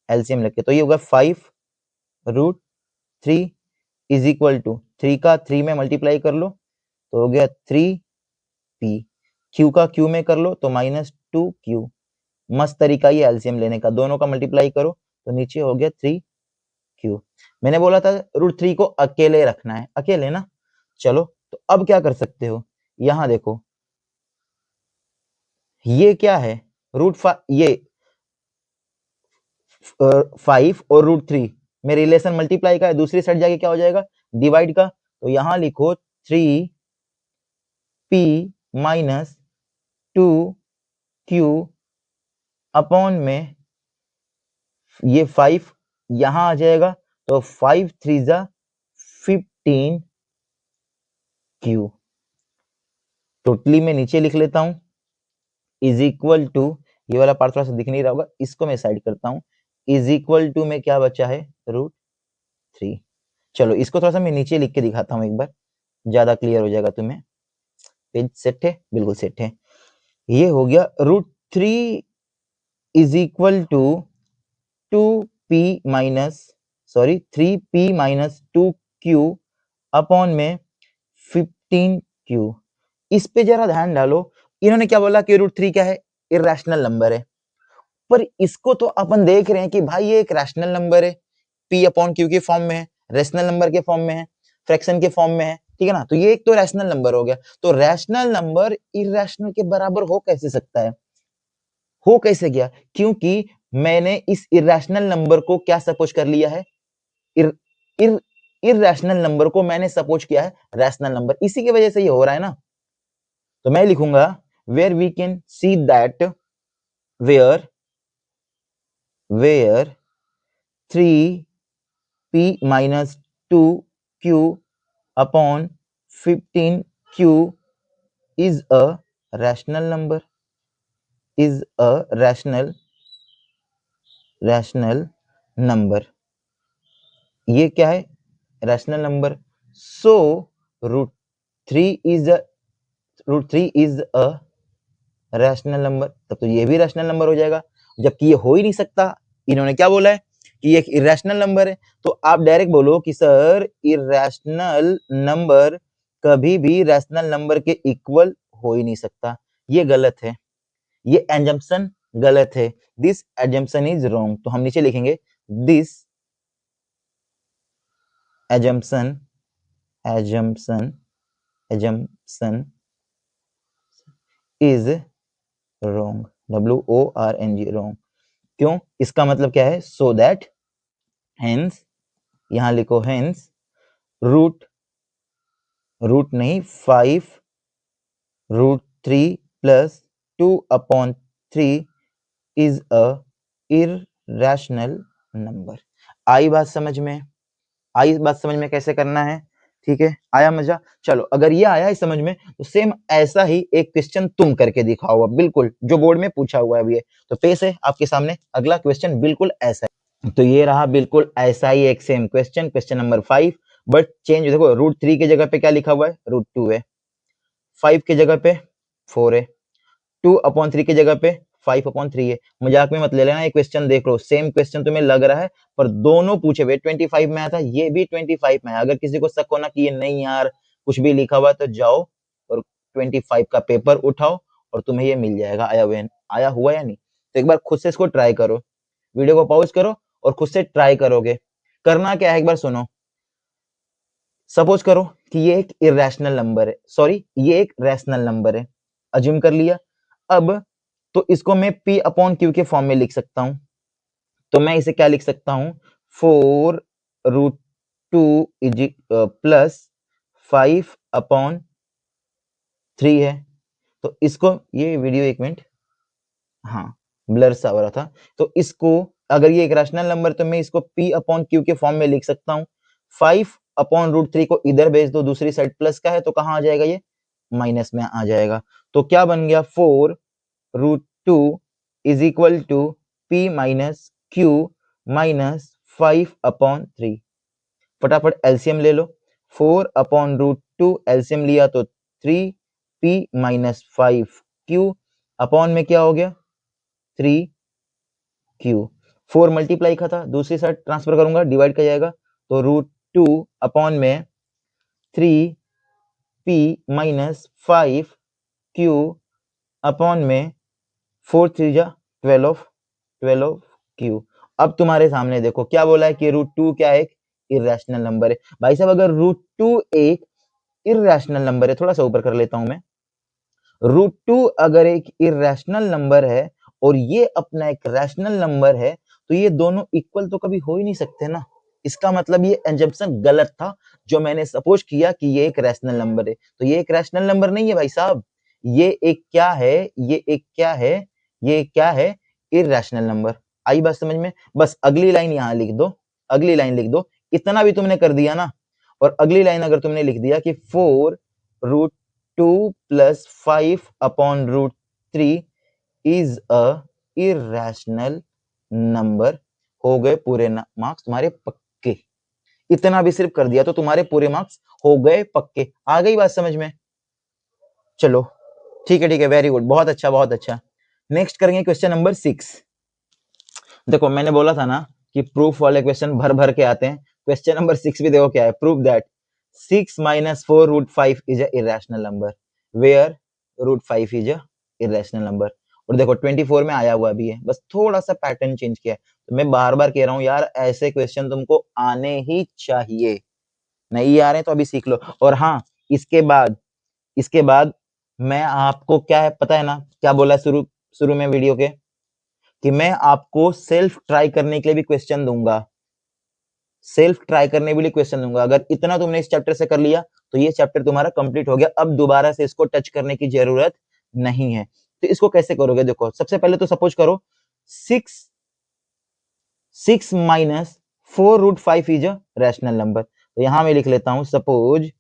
एलसीएम लेके, तो ये होगा 5√3 इज इक्वल टू 3 का 3 में मल्टीप्लाई कर लो तो हो गया 3P, Q का Q में कर लो तो -2Q। मस्त तरीका ये एलसीएम लेने का, दोनों का मल्टीप्लाई करो तो नीचे हो गया 3Q। मैंने बोला था √3 को अकेले रखना है, अकेले ना। चलो तो अब क्या कर सकते हो, यहां देखो ये क्या है? ये 5 और √3 में रिलेशन मल्टीप्लाई का है, दूसरी साइड जाके क्या हो जाएगा, डिवाइड का। तो यहां लिखो 3p माइनस 2q अपॉन में ये 5 यहां आ जाएगा, तो 5 3 जा 15q। टोटली में नीचे लिख लेता हूं इज इक्वल टू, ये वाला पार्ट थोड़ा सा दिख नहीं रहा होगा, इसको मैं साइड करता हूं, इज इक्वल टू में क्या बचा है, √3। चलो इसको थोड़ा सा मैं नीचे लिख के दिखाता हूं एक बार, ज्यादा क्लियर हो जाएगा तुम्हें। पेज सेट है, बिल्कुल सेट है। ये हो गया √3 is equal to 3p minus 2q upon में 15q। इस पे जरा ध्यान डालो, इन्होंने क्या बोला कि √3 क्या है, इर्रेशनल नंबर है, पर इसको तो अपन देख रहे हैं कि भाई ये एक रैशनल नंबर है, p अपॉन q के फॉर्म में है, रेशनल नंबर के फॉर्म में है, फ्रैक्शन के फॉर्म में है, ठीक है ना। तो ये एक तो रैशनल नंबर हो गया, तो रैशनल नंबर इर्रेशनल के बराबर हो कैसे सकता है, हो कैसे गया, क्योंकि मैंने इस इर्रेशनल नंबर को क्या सपोज कर लिया है, इर, इर, इर्रेशनल नंबर को मैंने सपोज किया है रैशनल नंबर, इसी की वजह से ये हो रहा है ना। तो मैं लिखूंगा where we can see that where 3p minus 2q upon 15q is a rational number, is a rational number। ये क्या है, rational number. So √3 is a rational number, तब तो ये भी रैशनल नंबर हो जाएगा, जबकि ये हो ही नहीं सकता, इन्होंने क्या बोला है कि ये एक इरेशनल नंबर है। तो आप डायरेक्ट बोलो कि सर इरेशनल नंबर कभी भी रैशनल नंबर के इक्वल हो ही नहीं सकता, ये गलत है, ये एजम्पशन गलत है, दिस एजम्पशन इज रॉन्ग। तो हम नीचे लिखेंगे this assumption assumption assumption is wrong, WORNG wrong. क्यों, इसका मतलब क्या है, सो दैट, हेंस, यहां लिखो हेंस रूट नहीं 5 √3 plus 2 upon 3 is a irrational number. आई बात समझ में, आई बात समझ में कैसे करना है, ठीक है, आया मजा। चलो अगर ये आया है समझ में, तो सेम ऐसा ही एक क्वेश्चन तुम करके दिखाओ, बिल्कुल जो बोर्ड में पूछा हुआ है अभी है। तो पेश है आपके सामने अगला क्वेश्चन, बिल्कुल ऐसा है। तो ये रहा बिल्कुल ऐसा ही एक same question, question number 5, but change देखो, √3 की जगह पे क्या लिखा हुआ है, √2 है, 5 की जगह पे 4 है, 2/3 की जगह पे 5/3 है। मजाक में मत ले लेना, ये क्वेश्चन देख लो, सेम क्वेश्चन तुम्हें लग रहा है, पर दोनों पूछे हुए 25 में आया था, ये भी 25 में है। अगर किसी को शक हो ना कि ये नहीं यार कुछ भी लिखा हुआ है, तो जाओ और 25 का पेपर उठाओ और तुम्हें ये मिल जाएगा, आया हुआ या नहीं। तो एक बार खुद से इसको ट्राई करो, वीडियो को पॉज करो और खुद से ट्राई करोगे। करना क्या है एक बार सुनो, सपोज करो कि ये एक इरेशनल नंबर है, सॉरी ये एक रैशनल नंबर है, अज्यूम कर लिया। अब तो इसको मैं p/q के फॉर्म में लिख सकता हूं, तो मैं इसे क्या लिख सकता हूं, 4√2 प्लस 5/3 है। तो इसको, ये वीडियो एक मिनट, हाँ ब्लर सा हो रहा था, तो इसको अगर ये एक रैशनल नंबर, तो मैं इसको p/q के फॉर्म में लिख सकता हूँ। 5/√3 को इधर भेज दो, दूसरी साइड प्लस का है, तो कहां आ जाएगा, ये माइनस में आ जाएगा। तो क्या बन गया, 4√2 is equal to p minus q minus 5/3। फटाफट एलसीएम ले लो, 4/√2 एलसीएम लिया तो 3p माइनस 5q अपॉन में क्या हो गया, 3q। 4 मल्टीप्लाई का था, दूसरी साइड ट्रांसफर करूंगा, डिवाइड कर जाएगा, तो √2 अपॉन में 3p माइनस 5q अपॉन में 4 3 जा 12q। अब तुम्हारे सामने देखो क्या बोला है कि √2 क्या है, एक इरेशनल नंबर है। भाई साहब अगर √2 एक इरेशनल नंबर है, थोड़ा सा ऊपर कर लेता हूं मैं, √2 अगर एक इरेशनल नंबर है और ये अपना एक रैशनल नंबर है, तो ये दोनों इक्वल तो कभी हो ही नहीं सकते ना। इसका मतलब ये एजम्पशन गलत था जो मैंने सपोज किया कि ये एक रैशनल नंबर है। तो ये एक रैशनल नंबर नहीं है भाई साहब, ये एक क्या है, ये एक क्या है, ये क्या है, इरैशनल नंबर। आई बात समझ में? बस अगली लाइन यहाँ लिख दो, अगली लाइन लिख दो, इतना भी तुमने कर दिया ना। और अगली लाइन अगर तुमने लिख दिया कि 4√2 + 5/√3 इज अ इरैशनल नंबर, हो गए पूरे मार्क्स तुम्हारे पक्के। इतना भी सिर्फ कर दिया तो तुम्हारे पूरे मार्क्स हो गए पक्के। आ गई बात समझ में? चलो ठीक है, वेरी गुड, बहुत अच्छा बहुत अच्छा। नेक्स्ट करेंगे क्वेश्चन नंबर 6। देखो मैंने बोला था ना कि प्रूफ वाले क्वेश्चन भर भर के आते हैं। क्वेश्चन नंबर 6 भी देखो क्या है, proof that 6 - 4√5 is a irrational number where √5 is a irrational number. और देखो 24 में आया हुआ भी है, बस थोड़ा सा पैटर्न चेंज किया है। तो मैं बार बार कह रहा हूँ यार, ऐसे क्वेश्चन तुमको आने ही चाहिए, नहीं आ रहे तो अभी सीख लो। और हाँ, इसके बाद मैं आपको क्या है पता है ना, क्या बोला शुरू शुरू में वीडियो के, कि मैं आपको सेल्फ ट्राई करने के लिए भी क्वेश्चन दूंगा, सेल्फ ट्राई करने के लिए क्वेश्चन दूंगा। अगर इतना तुमने इस चैप्टर से कर लिया तो ये चैप्टर तुम्हारा कंप्लीट हो गया, अब दोबारा से इसको टच करने की जरूरत नहीं है। तो इसको कैसे करोगे, देखो सबसे पहले तो सपोज करो 6 - 4√5 इज अ रैशनल नंबर। तो यहां मैं लिख लेता हूं, suppose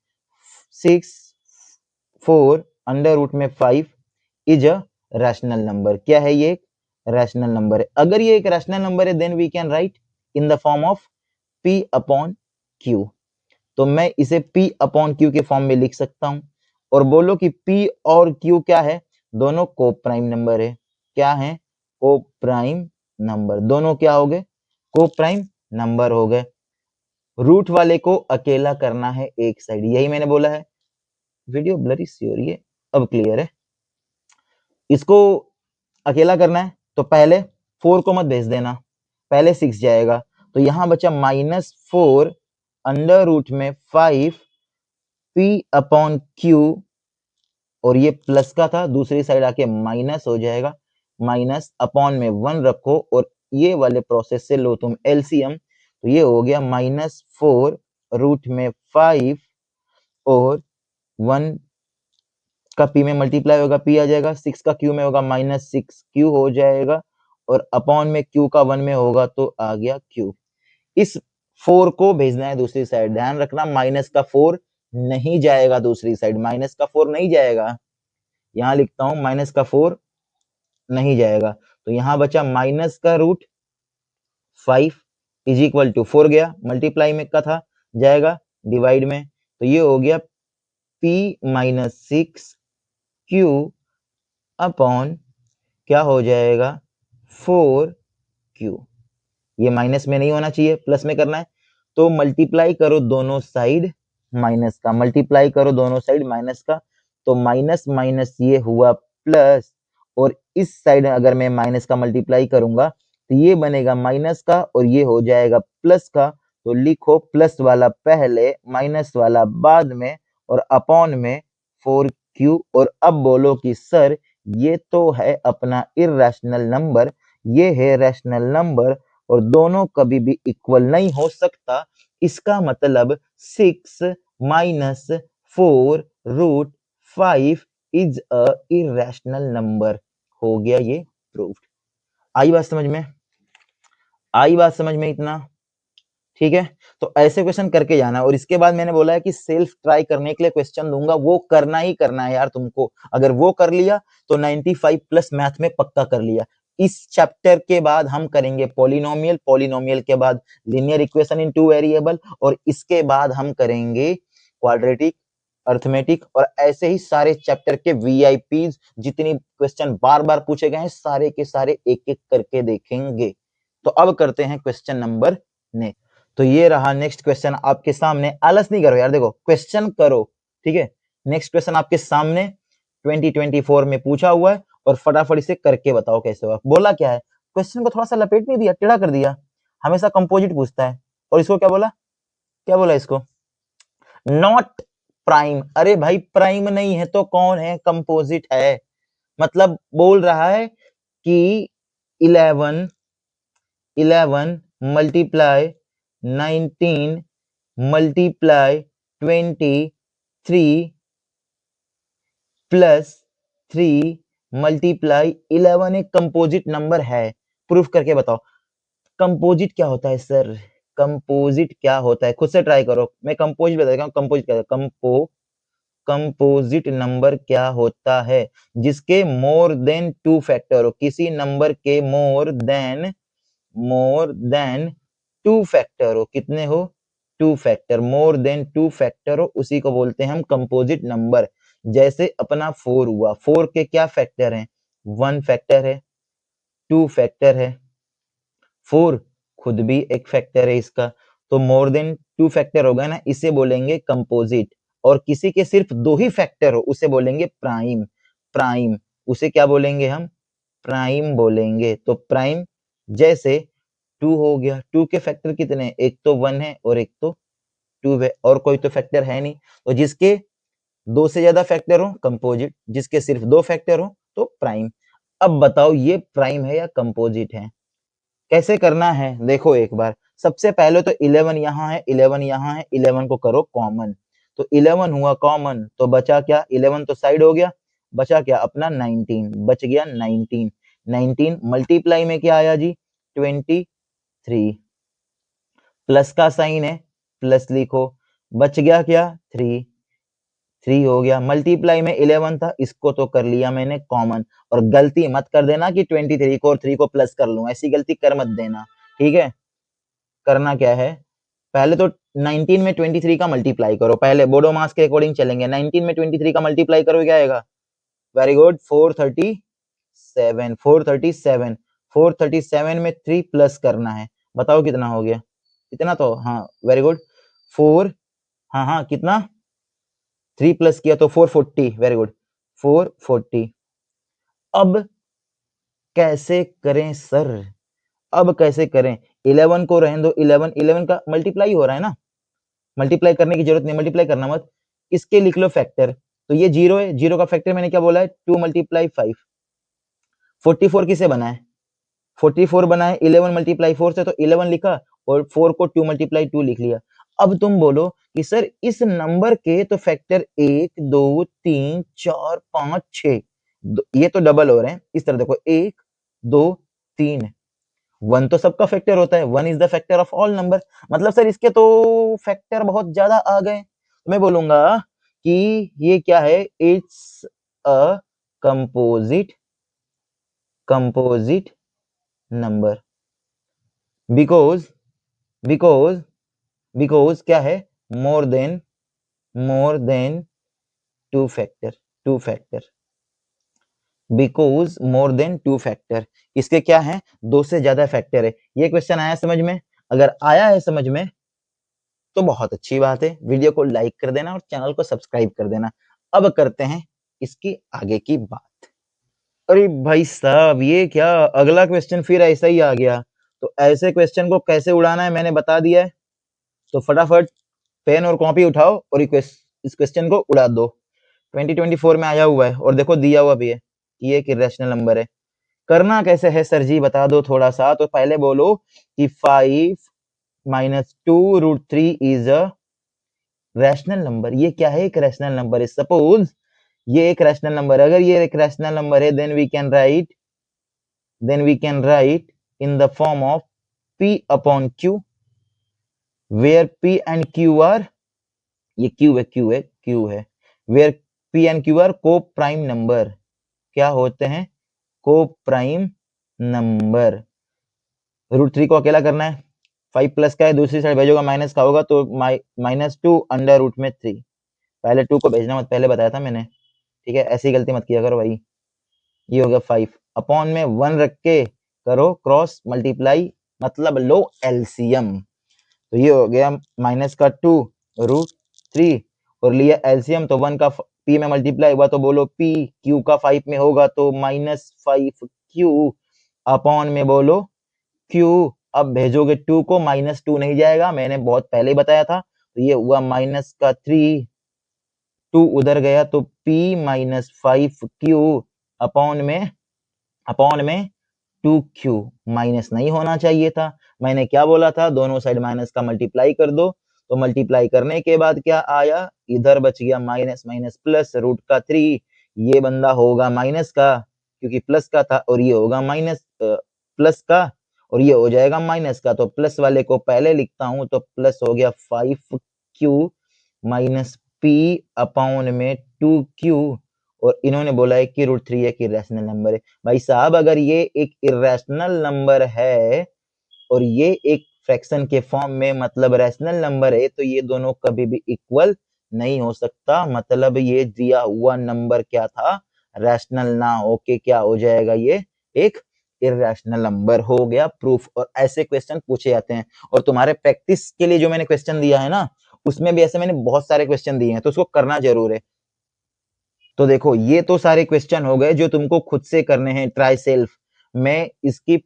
6/4 is a rational number. क्या है ये? रैशनल नंबर है। अगर ये एक रैशनल नंबर है then we can write in the form of P/Q। तो मैं इसे P/Q के फॉर्म में लिख सकता हूं। और बोलो कि P और Q क्या है? दोनों को प्राइम नंबर है। क्या है? को प्राइम नंबर। दोनों क्या हो गए? को प्राइम नंबर हो गए। रूट वाले को अकेला करना है एक साइड, यही मैंने बोला है। वीडियो ब्लरी सी हो रही है, अब क्लियर है। इसको अकेला करना है तो पहले 4 को मत भेज देना, पहले 6 जाएगा। तो यहां बचा -4 √5 P/Q, और ये प्लस का था, दूसरी साइड आके माइनस हो जाएगा। माइनस अपॉन में 1 रखो और ये वाले प्रोसेस से लो तुम एलसीएम, तो ये हो गया -4 √5 और 1 का पी में मल्टीप्लाई होगा, पी आ जाएगा। 6 का क्यू में होगा -6q हो जाएगा, और अपॉन में क्यू का 1 में होगा तो आ गया क्यू। इस 4 को भेजना है दूसरी साइड। ध्यान रखना माइनस का 4 नहीं जाएगा दूसरी साइड, माइनस का 4 नहीं जाएगा। यहां लिखता हूं माइनस का 4 नहीं जाएगा। तो यहां बचा माइनस का √5 इज इक्वल टू 4 गया मल्टीप्लाई में का था, जाएगा डिवाइड में। तो ये हो गया P - 6q अपॉन क्या हो जाएगा 4q। ये माइनस में नहीं होना चाहिए, प्लस में करना है। तो मल्टीप्लाई करो दोनों साइड माइनस का, मल्टीप्लाई करो दोनों साइड माइनस का। तो माइनस माइनस ये हुआ प्लस, और इस साइड अगर मैं माइनस का मल्टीप्लाई करूंगा तो ये बनेगा माइनस का और ये हो जाएगा प्लस का। तो लिखो प्लस वाला पहले माइनस वाला बाद में, और अपॉन में 4q। और अब बोलो कि सर ये तो है अपना इरैशनल नंबर, ये है रैशनल नंबर, और दोनों कभी भी इक्वल नहीं हो सकता। इसका मतलब 6 - 4√5 इज अ इरैशनल नंबर। हो गया ये प्रूव्ड। आई बात समझ में? आई बात समझ में इतना? ठीक है, तो ऐसे क्वेश्चन करके जाना। और इसके बाद मैंने बोला है कि सेल्फ ट्राई करने के लिए क्वेश्चन दूंगा, वो करना ही करना है यार तुमको। अगर वो कर लिया तो 95+ मैथ में पक्का कर लिया। इस चैप्टर के बाद हम करेंगे पॉलिनोमियल, पॉलिनोमियल के बाद लीनियर इक्वेशन इन 2 वेरिएबल, और इसके बाद हम करेंगे क्वाड्रेटिक, अर्थमेटिक, और ऐसे ही सारे चैप्टर के वीआईपीज। जितनी क्वेश्चन बार बार पूछे गए हैं सारे के सारे एक एक करके देखेंगे। तो अब करते हैं क्वेश्चन नंबर नेक्स्ट। तो ये रहा नेक्स्ट क्वेश्चन आपके सामने। आलस नहीं करो यार, देखो क्वेश्चन करो, ठीक है। नेक्स्ट क्वेश्चन आपके सामने 2024 में पूछा हुआ है, और फटाफट इसे करके बताओ कैसे हुआ। बोला क्या है, क्वेश्चन को थोड़ा सा लपेट नहीं दिया, टेढ़ा कर दिया। हमेशा कंपोजिट पूछता है, और इसको क्या बोला, क्या बोला इसको, नॉट प्राइम। अरे भाई प्राइम नहीं है तो कौन है, कंपोजिट है। मतलब बोल रहा है कि 11 11 मल्टीप्लाई 19 मल्टीप्लाई 23 प्लस 3 मल्टीप्लाई 11 एक कंपोजिट नंबर है। प्रूफ करके बताओ कंपोजिट क्या होता है सर? कंपोजिट क्या होता है? खुद से ट्राई करो। मैं कंपोजिट बता देता हूँ। कंपोजिट क्या है? कंपोजिट नंबर क्या होता है? जिसके मोर देन 2 फैक्टर हो। किसी नंबर के मोर देन 2 फैक्टर हो। कितने हो? 2 फैक्टर। मोर देन 2 फैक्टर हो उसी को बोलते हैं हम कंपोजिट नंबर। जैसे अपना 4 हुआ। 4 के क्या फैक्टर हैं? 1 फैक्टर है, 2 फैक्टर है, 4 खुद भी एक फैक्टर है इसका। तो मोर देन 2 फैक्टर हो गया ना, इसे बोलेंगे कंपोजिट। और किसी के सिर्फ 2 ही फैक्टर हो उसे बोलेंगे प्राइम। प्राइम उसे क्या बोलेंगे हम? प्राइम बोलेंगे। तो प्राइम जैसे 2 हो गया। 2 के फैक्टर कितने? एक तो 1 है और एक तो 2 है, और कोई तो फैक्टर है नहीं। तो जिसके 2 से ज्यादा फैक्टर हो कंपोजिट, जिसके सिर्फ 2 फैक्टर हो तो प्राइम। अब बताओ ये प्राइम है या कंपोजिट है? कैसे करना है देखो एक बार। सबसे पहले तो 11 यहाँ है, 11 यहाँ है, 11 को करो कॉमन। तो 11 हुआ कॉमन तो बचा क्या? 11 तो साइड हो गया, बचा क्या? अपना 19 बच गया। 19 19 मल्टीप्लाई में क्या आया जी? 23। प्लस का साइन है, प्लस लिखो। बच गया क्या? 3 हो गया। मल्टीप्लाई में 11 था, इसको तो कर लिया मैंने कॉमन। और गलती मत कर देना कि 23 को और 3 को प्लस कर लूं, ऐसी गलती कर मत देना, ठीक है? करना क्या है, पहले तो 19 में 23 का मल्टीप्लाई करो। पहले बोडो मास के अकॉर्डिंग चलेंगे। 19 में 23 का मल्टीप्लाई करो, क्या आएगा? Very good, 437। 437 में 3 प्लस करना है। बताओ कितना हो गया? इतना तो हाँ, वेरी गुड। 4 हाँ कितना? 3 प्लस किया तो 440। Very good, 440। अब कैसे करें सर? अब कैसे करें? 11 को रहने दो। 11 का मल्टीप्लाई हो रहा है ना, मल्टीप्लाई करने की जरूरत नहीं, मल्टीप्लाई करना मत। इसके लिख लो फैक्टर। तो ये 0 है, 0 का फैक्टर मैंने क्या बोला है? 2 मल्टीप्लाई 5। 44 किसे बना है? 44 बना है 11 मल्टीप्लाई 4 से, तो 11 लिखा और 4 को 2 मल्टीप्लाई 2 लिख लिया। अब तुम बोलो कि सर इस नंबर के तो फैक्टर 1 2 3 4 5 6, ये तो डबल हो रहे हैं। इस तरह देखो 1 2 3, 1 तो सबका फैक्टर होता है। 1 is the factor of all number. मतलब सर इसके तो फैक्टर बहुत ज्यादा आ गए। मैं बोलूंगा कि ये क्या है? It's a composite number. Because क्या है? More than 2 factor. Because more than 2 factor. इसके क्या है? 2 से ज्यादा फैक्टर है। ये क्वेश्चन आया समझ में? अगर आया है समझ में तो बहुत अच्छी बात है। वीडियो को लाइक कर देना और चैनल को सब्सक्राइब कर देना। अब करते हैं इसकी आगे की बात। अरे भाई साहब, ये क्या अगला क्वेश्चन फिर ऐसा ही आ गया? तो ऐसे क्वेश्चन को कैसे उड़ाना है मैंने बता दिया है। तो फटाफट पेन और कॉपी उठाओ और इस क्वेश्चन को उड़ा दो। 2024 में आया हुआ है और देखो दिया हुआ भी है कि ये एक इरेशनल नंबर है। करना कैसे है सर जी बता दो थोड़ा सा। तो पहले बोलो कि 5 minus 2 root 3 is a rational number. ये क्या है? एक रैशनल नंबर है। सपोज ये एक रैशनल नंबर है। अगर ये एक रैशनल नंबर है then we can write in the form of p upon q, where p and q are, ये q है, where p and q are coprime number. क्या होते हैं? को प्राइम नंबर। रूट 3 को अकेला करना है, 5 प्लस का है, दूसरी साइड भेजोगा माइनस का होगा, तो -2 अंडर रूट में 3। पहले 2 को भेजना मत, पहले बताया था मैंने, ठीक है? ऐसी गलती मत किया करो भाई। ये हो गया 5 अपॉन में 1 रख के करो क्रॉस मल्टीप्लाई, मतलब लो एलसीएम। तो ये हो गया माइनस का 2 रूट 3 और लिया एलसीएम, तो 1 का p में मल्टीप्लाई हुआ तो बोलो p, q का 5 में होगा तो -5q अपॉन में बोलो q। अब भेजोगे 2 को, -2 नहीं जाएगा, मैंने बहुत पहले ही बताया था। तो ये हुआ माइनस का 3, 2 उधर गया तो p -5q अपॉन में 2q माइनस नहीं होना चाहिए था। मैंने क्या बोला था, दोनों साइड माइनस का मल्टीप्लाई कर दो, तो मल्टीप्लाई करने के बाद क्या आया, इधर बच गया माइनस माइनस प्लस रूट का 3, ये बंदा होगा माइनस का क्योंकि प्लस का था, और ये होगा माइनस प्लस का, और ये हो जाएगा माइनस का। तो प्लस वाले को पहले लिखता हूं, तो प्लस हो गया 5q माइनस p अपॉन में 2q, और इन्होंने बोला है कि √3 एक इरेशनल नंबर है। भाई साहब अगर ये एक इरेशनल नंबर है और ये एक फ्रैक्शन के फॉर्म में मतलब रैशनल नंबर है, तो ये दोनों कभी भी इक्वल नहीं हो सकता। मतलब ये दिया हुआ नंबर क्या था, रैशनल ना होके क्या हो जाएगा, ये एक इरेशनल नंबर हो गया। प्रूफ। और ऐसे क्वेश्चन पूछे जाते हैं, और तुम्हारे प्रैक्टिस के लिए जो मैंने क्वेश्चन दिया है ना, उसमें भी ऐसे मैंने बहुत सारे क्वेश्चन दिए हैं, तो उसको करना जरूर है। तो देखो ये तो सारे क्वेश्चन हो गए जो तुमको खुद से करने हैं, ट्राई सेल्फ। मैं इसकी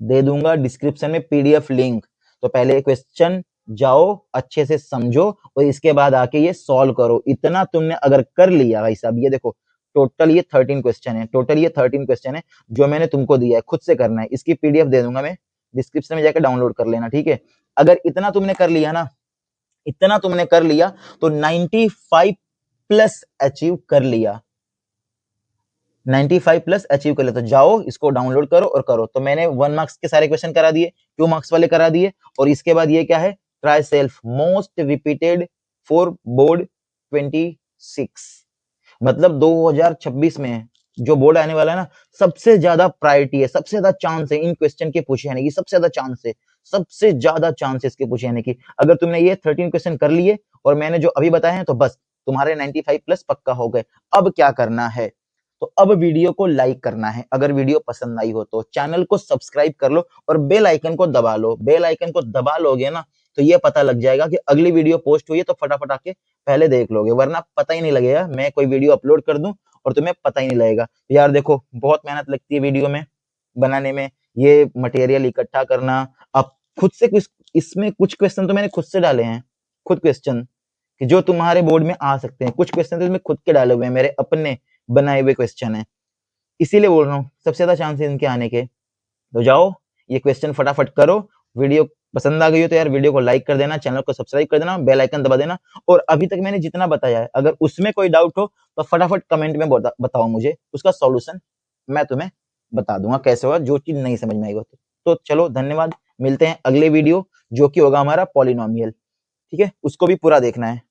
दे दूंगा डिस्क्रिप्शन में पीडीएफ लिंक, तो पहले क्वेश्चन जाओ अच्छे से समझो और इसके बाद आके ये सॉल्व करो। इतना तुमने अगर कर लिया भाई साहब, ये देखो टोटल ये 13 क्वेश्चन है, टोटल ये 13 क्वेश्चन है जो मैंने तुमको दिया है, खुद से करना है। इसकी पीडीएफ दे दूंगा मैं, डिस्क्रिप्शन में जाकर डाउनलोड कर लेना, ठीक है। अगर इतना तुमने कर लिया ना, इतना तुमने कर लिया तो 95 प्लस अचीव कर लिया, 95 प्लस अचीव कर लिया। तो जाओ इसको डाउनलोड करो और करो। तो मैंने 1 मार्क्स के सारे क्वेश्चन करा दिए, 2 मार्क्स वाले करा दिए, और इसके बाद ये क्या है, try self most repeated for board 26, मतलब 2026 में जो बोर्ड आने वाला है ना, सबसे ज्यादा प्रायोरिटी है, सबसे ज्यादा चांस है इन क्वेश्चन के पूछे जाने की, सबसे ज्यादा चांस है, सबसे ज्यादा चांस है इसके पूछे जाने की। अगर तुमने ये 13 क्वेश्चन कर लिए और मैंने जो अभी बताए हैं, तो बस तुम्हारे 95 प्लस पक्का हो गए। अब क्या करना है, तो अब वीडियो को लाइक करना है, अगर वीडियो पसंद आई हो तो चैनल को सब्सक्राइब कर लो और बेल आइकन को दबा लो। बेल आइकन को दबा लोगे ना, तो ये पता लग जाएगा कि अगली वीडियो पोस्ट हुई है, तो फटाफट आके पहले देख लोगे, वरना पता ही नहीं लगेगा मैं कोई वीडियो अपलोड कर दूं और तुम्हें पता ही नहीं लगेगा। यार देखो बहुत मेहनत लगती है वीडियो में बनाने में, ये मटेरियल इकट्ठा करना। अब खुद से कुछ, इसमें कुछ क्वेश्चन तो मैंने खुद से डाले हैं, खुद क्वेश्चन कि जो तुम्हारे बोर्ड में आ सकते हैं, कुछ क्वेश्चन तो इसमें खुद के डाले हुए हैं, मेरे अपने बनाए हुए क्वेश्चन है, इसीलिए बोल रहा हूँ सबसे ज्यादा चांस है इनके आने के। तो जाओ ये क्वेश्चन फटाफट करो। वीडियो पसंद आ गई हो तो यार वीडियो को लाइक कर देना, चैनल को सब्सक्राइब कर देना, बेल आइकन दबा देना, और अभी तक मैंने जितना बताया है अगर उसमें कोई डाउट हो तो फटाफट कमेंट में बताओ मुझे, उसका सॉल्यूशन मैं तुम्हें बता दूंगा कैसे होगा, जो चीज नहीं समझ में आएगी। तो चलो धन्यवाद, मिलते हैं अगले वीडियो जो कि होगा हमारा पॉलिनोमियल, ठीक है, उसको भी पूरा देखना है।